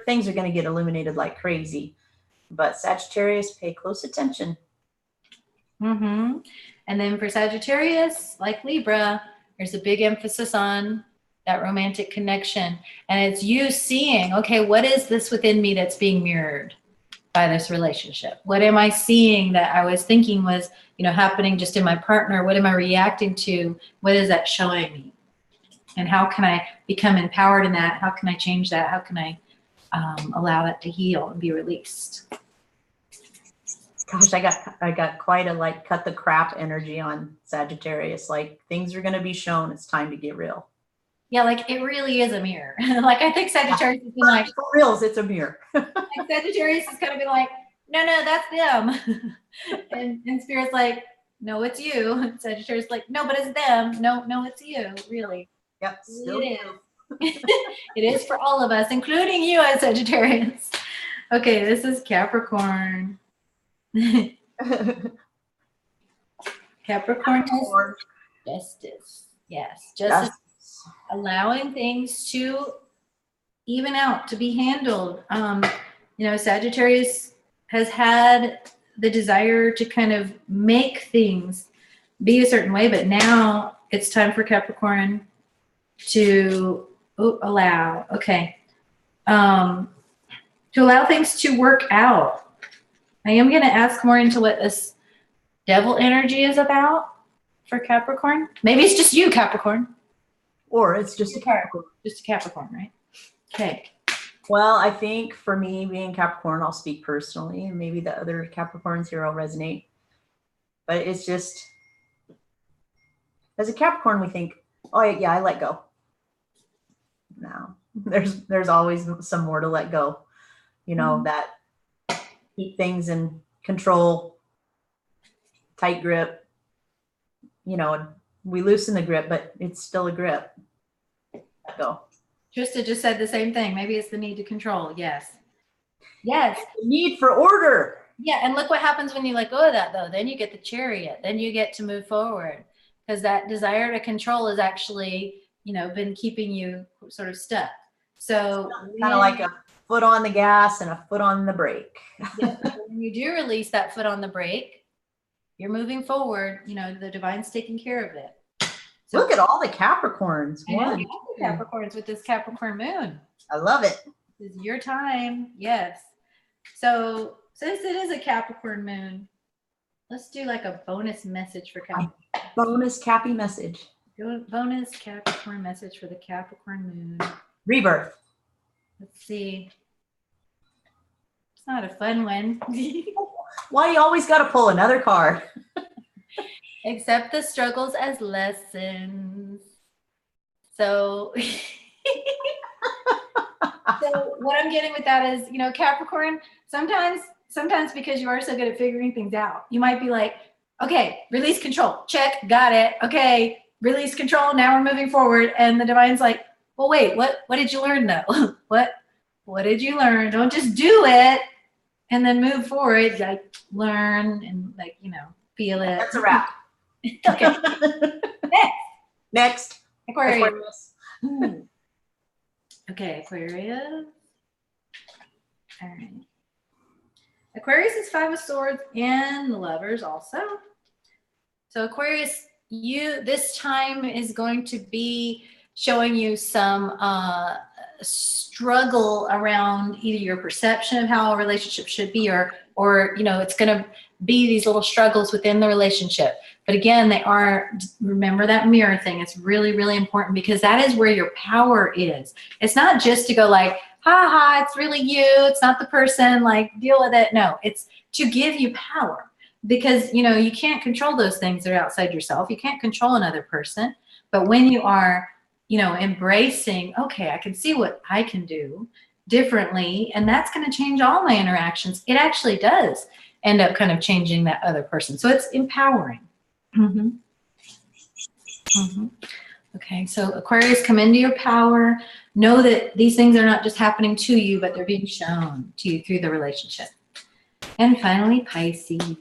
things are going to get illuminated like crazy, but Sagittarius, pay close attention. And then for Sagittarius, like Libra, there's a big emphasis on that romantic connection. And it's you seeing, okay, what is this within me that's being mirrored by this relationship? What am I seeing that I was thinking was, you know, happening just in my partner? What am I reacting to? What is that showing me? And how can I become empowered in that? How can I change that? How can I allow that to heal and be released? Gosh, I got quite a like cut the crap energy on Sagittarius. Like, things are going to be shown. It's time to get real. Yeah, like it really is a mirror. Like, I think Sagittarius has been like, for reals, it's a mirror. like Sagittarius is kind of been like, no, that's them. and Spirit's like, no, it's you. Sagittarius is like, no, but it's them. No, no, it's you. Really. Yep, still It you. is. It is for all of us, including you as Sagittarius. Okay, this is Capricorn. Capricorn has justice. Yes, justice. Allowing things to even out, to be handled. Sagittarius has had the desire to kind of make things be a certain way, but now it's time for Capricorn to allow. Okay. To allow things to work out. I am going to ask more into what this devil energy is about for Capricorn. Maybe it's just you, Capricorn. Or it's just a Capricorn. Just a Capricorn, right? Okay. Well, I think for me being Capricorn, I'll speak personally, and maybe the other Capricorns here will resonate. But it's just, as a Capricorn, we think, oh yeah, I let go. No, there's always some more to let go. That keep things in control, tight grip. We loosen the grip, but it's still a grip. Let go. Trista just said the same thing. Maybe it's the need to control. Yes. Yes. The need for order. Yeah. And look what happens when you let go of that, though. Then you get the chariot. Then you get to move forward, because that desire to control has actually, been keeping you sort of stuck. So kind of like a foot on the gas and a foot on the brake. Yeah, when you do release that foot on the brake, you're moving forward. The divine's taking care of it. So, look at all the Capricorns. Capricorns with this Capricorn moon. I love it. This is your time. Yes. So since it is a Capricorn moon, let's do like a bonus message for Capricorn. Bonus Cappy message. Bonus Capricorn message for the Capricorn moon. Rebirth. Let's see. It's not a fun one. Why do you always got to pull another card? Accept the struggles as lessons. So, so what I'm getting with that is, Capricorn, sometimes because you are so good at figuring things out, you might be like, okay, release control. Check. Got it. Okay. Release control. Now we're moving forward. And the divine's like, well, wait, what did you learn though? What did you learn? Don't just do it and then move forward. Like learn and feel it. That's a wrap. Okay. Next. Aquarius. Okay, Aquarius. All right. Aquarius is 5 of Swords and the Lovers also. So Aquarius, this time is going to be showing you some struggle around either your perception of how a relationship should be, or it's going to be these little struggles within the relationship. But again, remember that mirror thing. It's really, really important, because that is where your power is. It's not just to go like, ha ha, it's really you. It's not the person, like deal with it. No, it's to give you power, because, you can't control those things that are outside yourself. You can't control another person. But when you are, embracing, okay, I can see what I can do differently, and that's going to change all my interactions. It actually does end up kind of changing that other person. So it's empowering. Mm-hmm. Mm-hmm. Okay, so Aquarius, come into your power. Know that these things are not just happening to you, but they're being shown to you through the relationship. And finally, Pisces.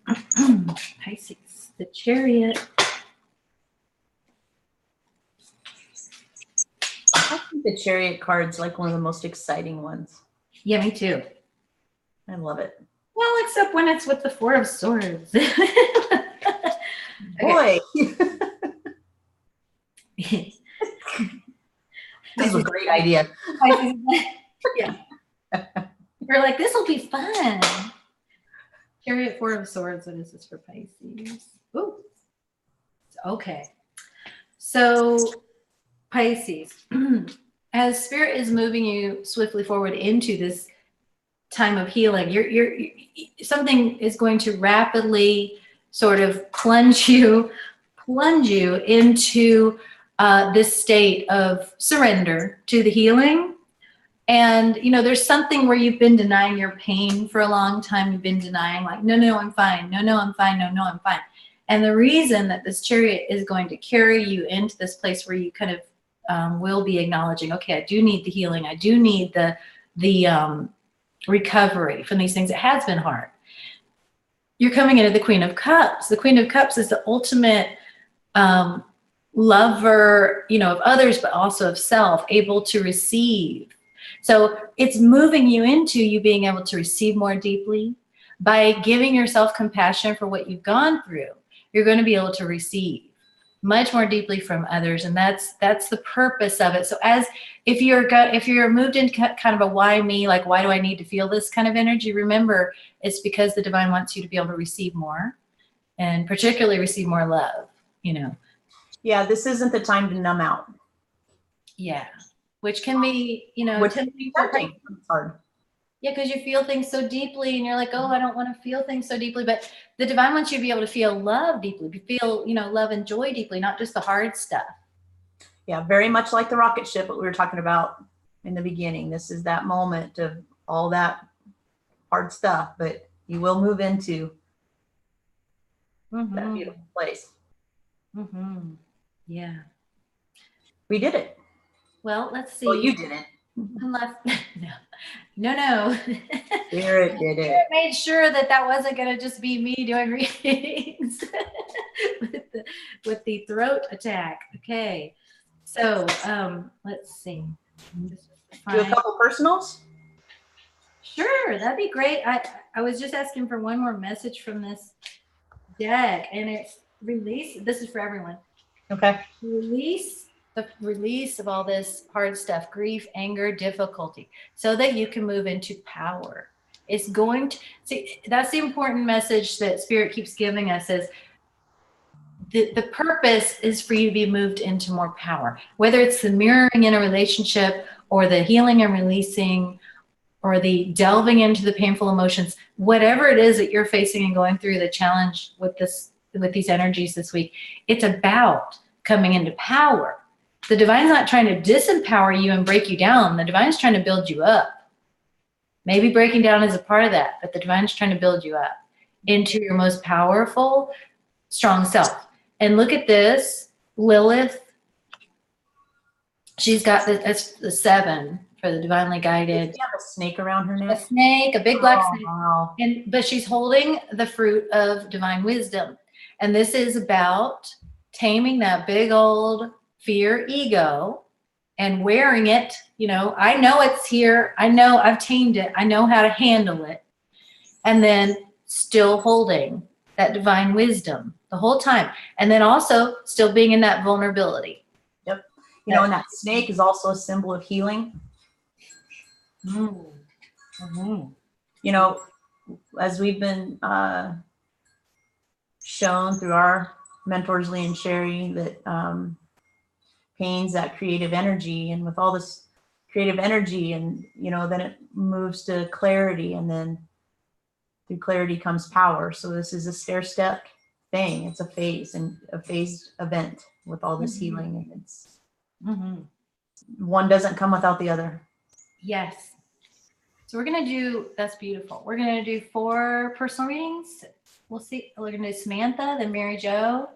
Okay. Pisces, the Chariot. I think the Chariot card's like one of the most exciting ones. Yeah, me too. I love it. Well, except when it's with the 4 of Swords. Boy. This is a great idea. Yeah. We're like, this will be fun. Chariot, 4 of Swords. What is this for Pisces? Ooh. Okay. So Pisces, as Spirit is moving you swiftly forward into this time of healing, something is going to rapidly sort of plunge you into this state of surrender to the healing, And, you know, there's something where you've been denying your pain for a long time. You've been denying, like, no, no, I'm fine. No, no, I'm fine. No, no, I'm fine. And the reason that this chariot is going to carry you into this place where you kind of will be acknowledging, okay, I do need the healing. I do need the recovery from these things. It has been hard. You're coming into the Queen of Cups. The Queen of Cups is the ultimate lover, you know, of others, but also of self, able to receive. So it's moving you into you being able to receive more deeply. By giving yourself compassion for what you've gone through, you're going to be able to receive much more deeply from others, and that's the purpose of it. So as if you're moved into kind of a why me, like why do I need to feel this kind of energy, remember it's because the divine wants you to be able to receive more, and particularly receive more love, you know. Yeah, this isn't the time to numb out. Yeah, which can be, you know, Which can be tempting. It's hard. Yeah, because you feel things so deeply and you're like, oh, I don't want to feel things so deeply. But the divine wants you to be able to feel love deeply, feel, you know, love and joy deeply, not just the hard stuff. Yeah, very much like the rocket ship, what we were talking about in the beginning. This is that moment of all that hard stuff, but you will move into that beautiful place. Yeah. We did it. Well, let's see. Well, you didn't. Unless, no. Spirit did it. Spirit made sure that wasn't going to just be me doing readings with the throat attack. Okay. So, let's see. Do a couple personals? Sure, that'd be great. I was just asking for one more message from this deck, and it's release. This is for everyone. Okay. The release of all this hard stuff, grief, anger, difficulty, so that you can move into power. It's going to see, that's the important message that Spirit keeps giving us, is the purpose is for you to be moved into more power, whether it's the mirroring in a relationship or the healing and releasing or the delving into the painful emotions, whatever it is that you're facing and going through, the challenge with these energies this week, it's about coming into power. The divine's not trying to disempower you and break you down. The divine's trying to build you up. Maybe breaking down is a part of that, but the divine's trying to build you up into your most powerful, strong self. And look at this, Lilith. She's got the 7 for the divinely guided. Does she have a snake around her neck? A snake, a big black snake. Wow. But she's holding the fruit of divine wisdom. And this is about taming that big old fear ego and wearing it. You know, I know it's here. I know I've tamed it. I know how to handle it. And then still holding that divine wisdom the whole time. And then also still being in that vulnerability. Yep. You know, and that snake is also a symbol of healing. Mm-hmm. You know, as we've been shown through our mentors, Lee and Cherie, that pain's that creative energy, and with all this creative energy, and you know, then it moves to clarity, and then through clarity comes power. So this is a stair-step thing. It's a phase, and a phased event with all this healing, and it's one doesn't come without the other. Yes. So we're going to do, that's beautiful. We're going to do 4 personal readings. We'll see. We're going to do Samantha, then Mary Jo,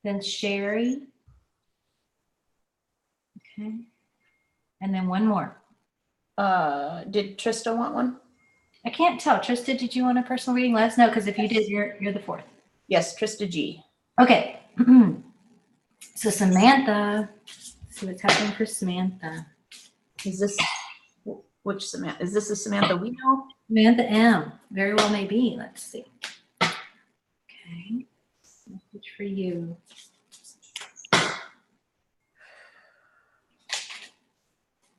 then Cherie. Okay. And then one more. Did Trista want one? I can't tell. Trista, did you want a personal reading? Let us know, because if you did, you're the 4th. Yes, Trista G. Okay. So Samantha, let's see what's happening for Samantha. Is this, which Samantha? Is this a Samantha we know? Samantha M. Very well may be. Let's see. Okay. Message for you.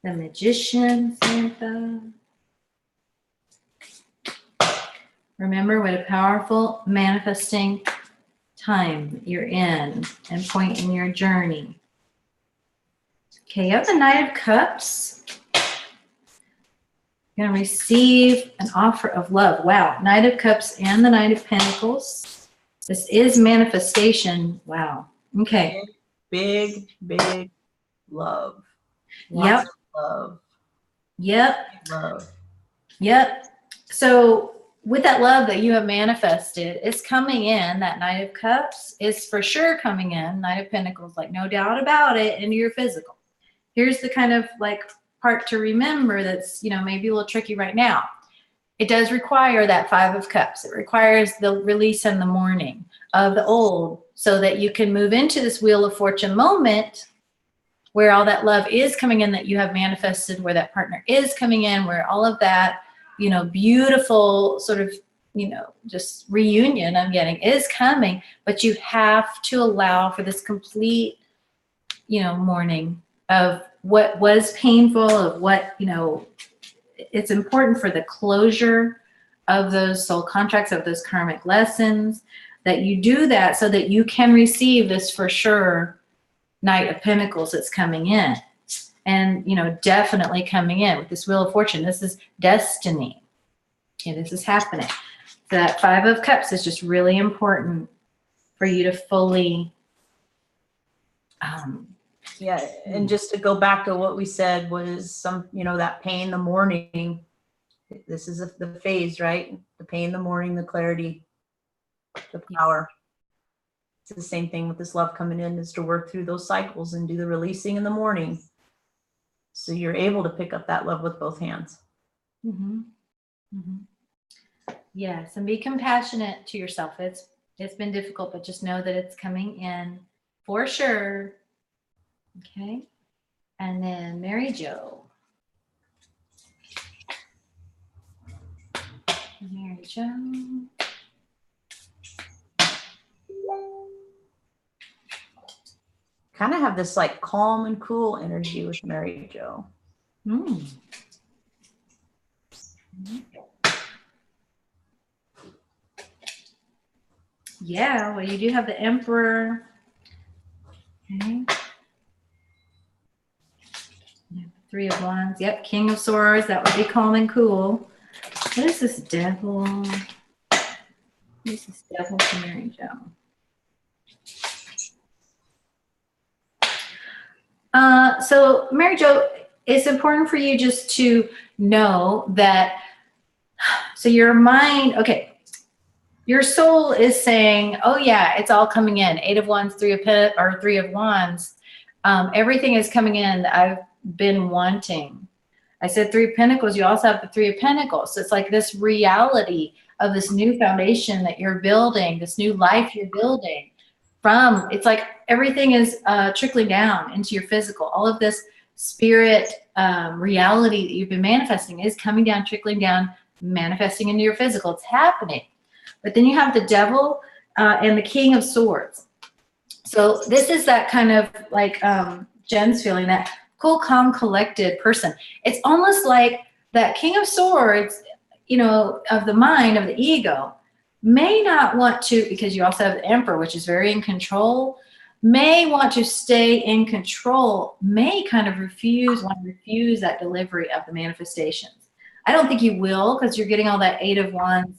The Magician, Samantha. Remember what a powerful manifesting time you're in and point in your journey. Okay, you have the Knight of Cups. You're going to receive an offer of love. Wow, Knight of Cups and the Knight of Pentacles. This is manifestation. Wow. Okay. Big love. Yep. Lots of love. Yep. Love. Yep. So with that love that you have manifested, it's coming in. That Knight of Cups is for sure coming in. Knight of Pentacles, like no doubt about it, into your physical. Here's the kind of like part to remember that's, you know, maybe a little tricky right now. It does require that Five of Cups. It requires the release in the morning of the old so that you can move into this Wheel of Fortune moment where all that love is coming in that you have manifested, where that partner is coming in, where all of that, you know, beautiful sort of, you know, just reunion I'm getting is coming, but you have to allow for this complete, you know, mourning of what was painful, of what, you know, it's important for the closure of those soul contracts, of those karmic lessons, that you do that so that you can receive this for sure Knight of Pentacles that's coming in. And, you know, definitely coming in with this Wheel of Fortune. This is destiny. Okay, this is happening. So that Five of Cups is just really important for you to fully yeah, and just to go back to what we said was some, you know, that pain in the morning. This is the phase, right? The pain in the morning, the clarity, the power. It's the same thing with this love coming in, is to work through those cycles and do the releasing in the morning. So you're able to pick up that love with both hands. Mm-hmm. Mm-hmm. Yes, and be compassionate to yourself. It's been difficult, but just know that it's coming in for sure. Okay. And then Mary Jo. Mary Jo. Kind of have this like calm and cool energy with Mary Jo. Mm. Yeah, well, you do have the Emperor. Okay. Three of Wands. Yep, King of Swords. That would be calm and cool. What is this Devil? What is this Devil for Mary Jo? So Mary Jo, it's important for you just to know that, so your mind, okay, your soul is saying, oh yeah, it's all coming in. Eight of Wands, Three of Wands. Everything is coming in that I've been wanting. I said Three of Pentacles. You also have the Three of Pentacles. So it's like this reality of this new foundation that you're building, this new life you're building from. It's like everything is trickling down into your physical. All of this spirit reality that you've been manifesting is coming down, trickling down, manifesting into your physical. It's happening. But then you have the Devil and the King of Swords. So this is that kind of like Jen's feeling, that cool, calm, collected person. It's almost like that King of Swords, you know, of the mind, of the ego, may not want to, because you also have the Emperor, which is very in control, may want to stay in control, may kind of want to refuse that delivery of the manifestations. I don't think you will, because you're getting all that Eight of Wands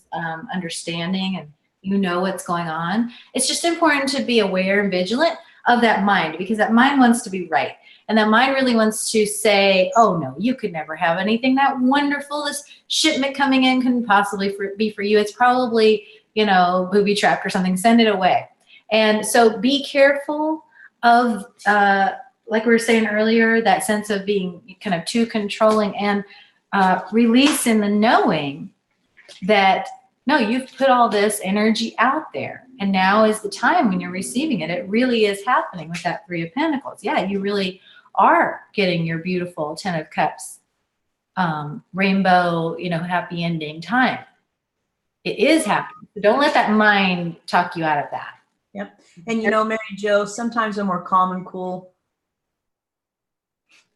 understanding, and you know what's going on. It's just important to be aware and vigilant of that mind, because that mind wants to be right. And that mind really wants to say, oh no, you could never have anything that wonderful. This shipment coming in couldn't possibly be for you. It's probably, you know, booby trapped or something. Send it away. And so be careful of, like we were saying earlier, that sense of being kind of too controlling, and release in the knowing that, no, you've put all this energy out there, and now is the time when you're receiving it. It really is happening with that Three of Pentacles. Yeah, you really are getting your beautiful Ten of Cups, rainbow, you know, happy ending time. It is happening. So don't let that mind talk you out of that. Yep. And you know, Mary Jo, sometimes when we're calm and cool,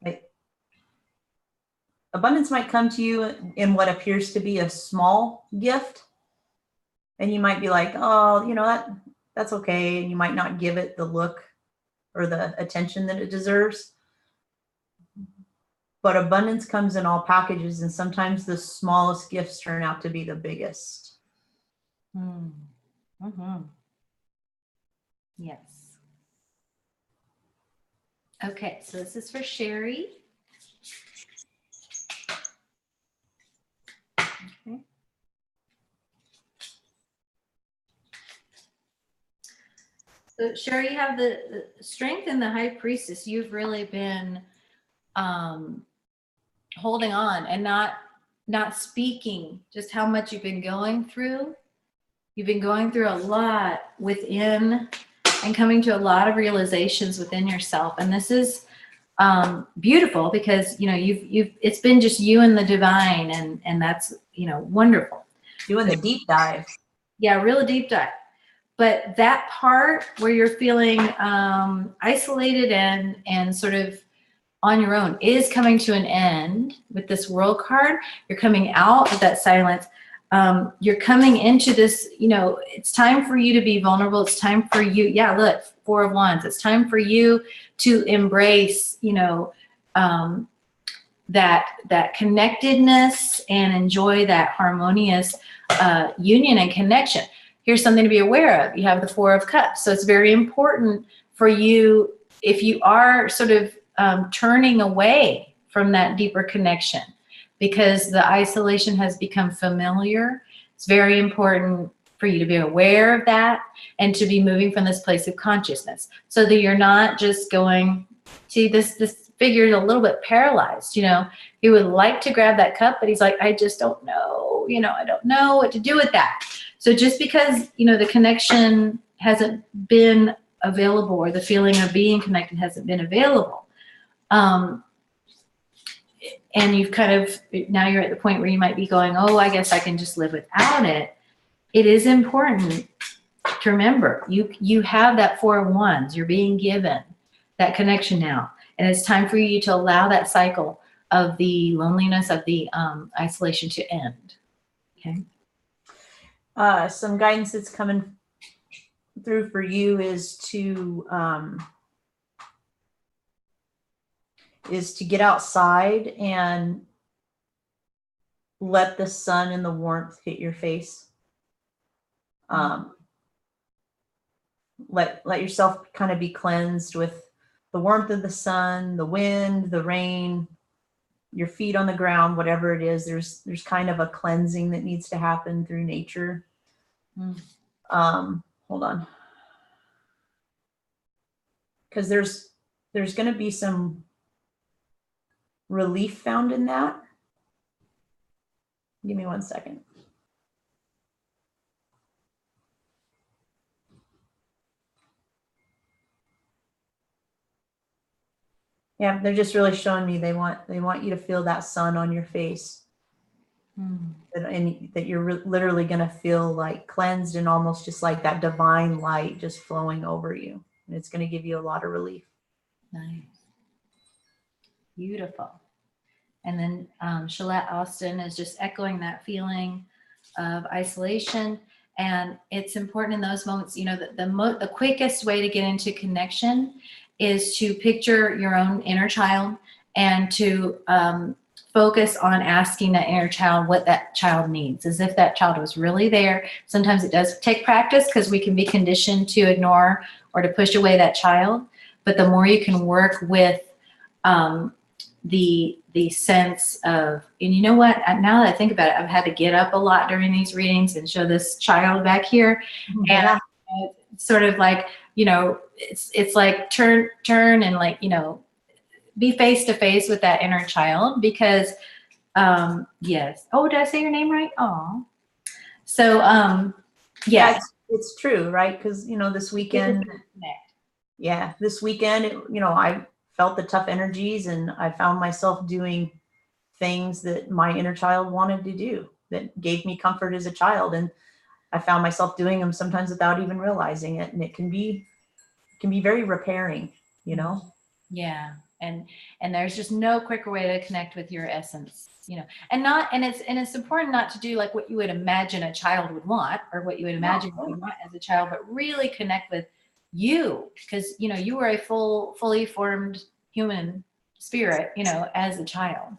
like, abundance might come to you in what appears to be a small gift. And you might be like, oh, you know, that's okay. And you might not give it the look or the attention that it deserves. But abundance comes in all packages, and sometimes the smallest gifts turn out to be the biggest. Mm-hmm. Yes. Okay, so this is for Cherie. So Cherie, you have the strength in the high priestess. You've really been holding on and not speaking just how much you've been going through. You've been going through a lot within and coming to a lot of realizations within yourself. And this is beautiful because, you know, it's been just you and the divine, and that's, you know, wonderful. Doing the deep dive. Yeah, real deep dive. But that part where you're feeling isolated and sort of on your own is coming to an end with this World card. You're coming out of that silence. You're coming into this, you know, it's time for you to be vulnerable. It's time for you. Yeah, look, Four of Wands. It's time for you to embrace, you know, that connectedness and enjoy that harmonious union and connection. Here's something to be aware of. You have the Four of Cups. So it's very important for you, if you are sort of turning away from that deeper connection, because the isolation has become familiar. It's very important for you to be aware of that and to be moving from this place of consciousness so that you're not just going, see, this figure is a little bit paralyzed. You know, he would like to grab that cup, but he's like, I just don't know, you know, I don't know what to do with that. So just because, you know, the connection hasn't been available, or the feeling of being connected hasn't been available, and you've kind of, now you're at the point where you might be going, oh, I guess I can just live without it. It is important to remember, you have that Four of Wands. You're being given that connection now. And it's time for you to allow that cycle of the loneliness, of the isolation to end. Okay. Some guidance that's coming through for you is to get outside and let the sun and the warmth hit your face. Let yourself kind of be cleansed with the warmth of the sun, the wind, the rain, your feet on the ground, whatever it is. There's kind of a cleansing that needs to happen through nature. Hold on. Because there's going to be some relief found in that. Give me 1 second. Yeah, they're just really showing me they want you to feel that sun on your face. And that you're literally going to feel like cleansed and almost just like that divine light just flowing over you. And it's going to give you a lot of relief. Nice. Beautiful. And then Shalette Austin is just echoing that feeling of isolation. And it's important in those moments, you know, the quickest way to get into connection is to picture your own inner child and to focus on asking that inner child what that child needs, as if that child was really there. Sometimes it does take practice because we can be conditioned to ignore or to push away that child. But the more you can work with the sense of, and you know what, now that I think about it, I've had to get up a lot during these readings and show this child back here. And sort of like, you know, it's like turn and like, you know, be face to face with that inner child, because yes. Oh, did I say your name right? Oh, so yes, it's true, right? Because, you know, this weekend, you know, I felt the tough energies and I found myself doing things that my inner child wanted to do that gave me comfort as a child. And I found myself doing them sometimes without even realizing it. And it can be very repairing, you know? Yeah. And there's just no quicker way to connect with your essence, you know, and it's important not to do like what you would imagine a child would want, or what you would imagine you want as a child, but really connect with you, because, you know, you were a fully formed human spirit, you know, as a child,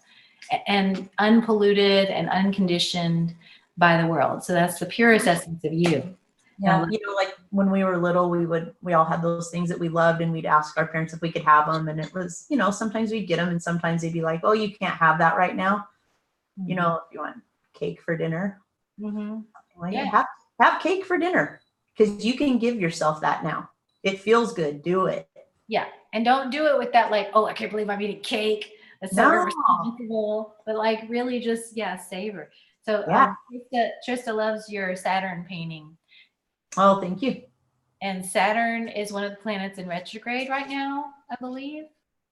and unpolluted and unconditioned by the world. So that's the purest essence of you. Yeah, you know, like when we were little, we all had those things that we loved, and we'd ask our parents if we could have them. And it was, you know, sometimes we'd get them, and sometimes they'd be like, "Oh, you can't have that right now." Mm-hmm. You know, if you want cake for dinner, like, have cake for dinner, because you can give yourself that now. it feels good. Do it. Yeah. And don't do it with that, like, oh, I can't believe I'm eating cake. That's so No. irresponsible. But like really just, yeah, savor. So Yeah. Trista loves your Saturn painting. Oh, thank you. And Saturn is one of the planets in retrograde right now, I believe.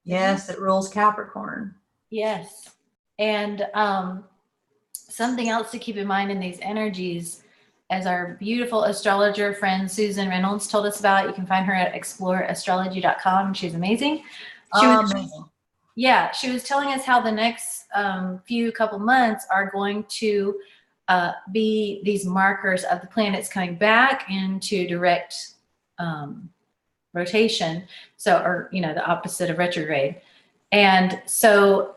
Yes, it rules Capricorn. Yes. And something else to keep in mind in these energies, as our beautiful astrologer friend Susan Reynolds told us about, you can find her at exploreastrology.com. She's amazing. Amazing. She was telling us how the next few couple months are going to be these markers of the planets coming back into direct rotation. So, or, the opposite of retrograde. And so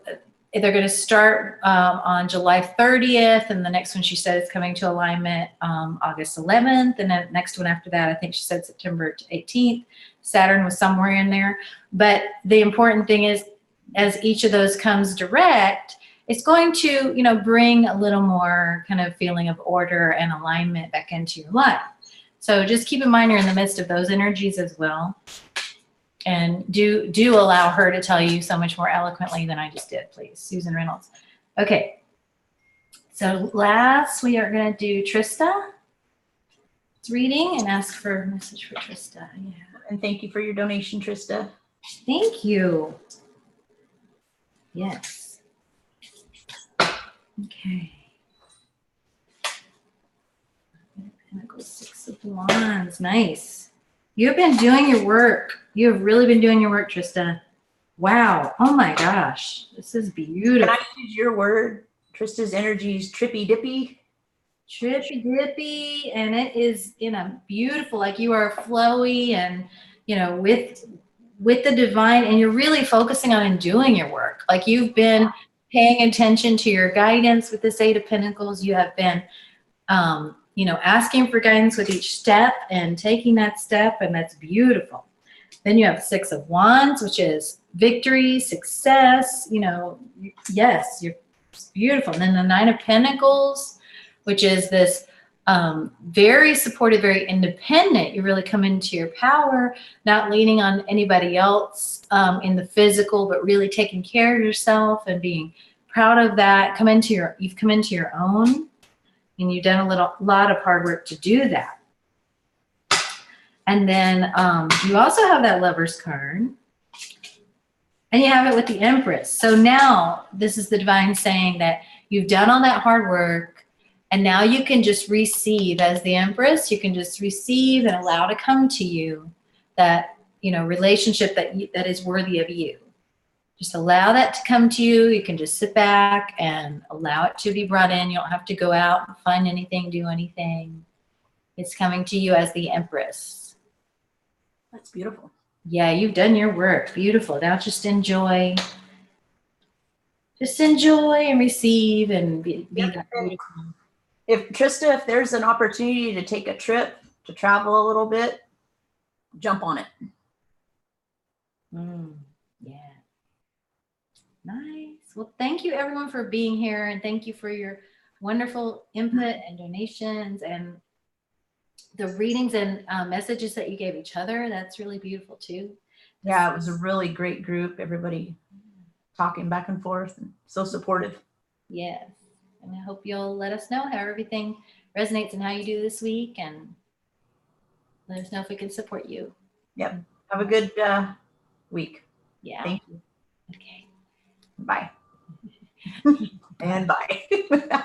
they're going to start on July 30th. And the next one she said is coming to alignment August 11th. And then the next one after that, I think she said September 18th. Saturn was somewhere in there. But the important thing is, as each of those comes direct, it's going to, bring a little more kind of feeling of order and alignment back into your life. So just keep in mind you're in the midst of those energies as well. And do allow her to tell you so much more eloquently than I just did, please. Susan Reynolds. Okay. So last, we are going to do Trista's reading and ask for a message for Trista. Yeah. And thank you for your donation, Trista. Thank you. Yes. Okay. Pentacles, 6 of Wands. Nice. You've been doing your work. You have really been doing your work, Trista. Wow. Oh my gosh. This is beautiful. Can I use your word? Trista's energy is trippy dippy. Trippy dippy. And it is beautiful, like you are flowy and, with the divine, and you're really focusing on and doing your work. Like you've been paying attention to your guidance with this 8 of Pentacles. You have been, asking for guidance with each step and taking that step, and that's beautiful. Then you have 6 of Wands, which is victory, success, yes, it's beautiful. And then the 9 of Pentacles, which is this very supportive, very independent. You really come into your power, not leaning on anybody else in the physical, but really taking care of yourself and being proud of that. You've come into your own. And you've done a lot of hard work to do that. And then you also have that Lover's card. And you have it with the Empress. So now this is the divine saying that you've done all that hard work. And now you can just receive as the Empress. You can just receive and allow to come to you that, relationship that is worthy of you. Just allow that to come to you. You can just sit back and allow it to be brought in. You don't have to go out and find anything, do anything. It's coming to you as the Empress. That's beautiful. Yeah, you've done your work. Beautiful. Now just enjoy. Just enjoy and receive and be that beautiful. Trista, if there's an opportunity to take a trip, to travel a little bit, jump on it. Yeah. Nice. Well, thank you everyone for being here, and thank you for your wonderful input and donations and the readings and messages that you gave each other. That's really beautiful too. Yeah, it was a really great group. Everybody talking back and forth and so supportive. Yes. And I hope you'll let us know how everything resonates and how you do this week, and let us know if we can support you. Yep. Have a good week. Yeah. Thank you. Okay. Bye. And bye.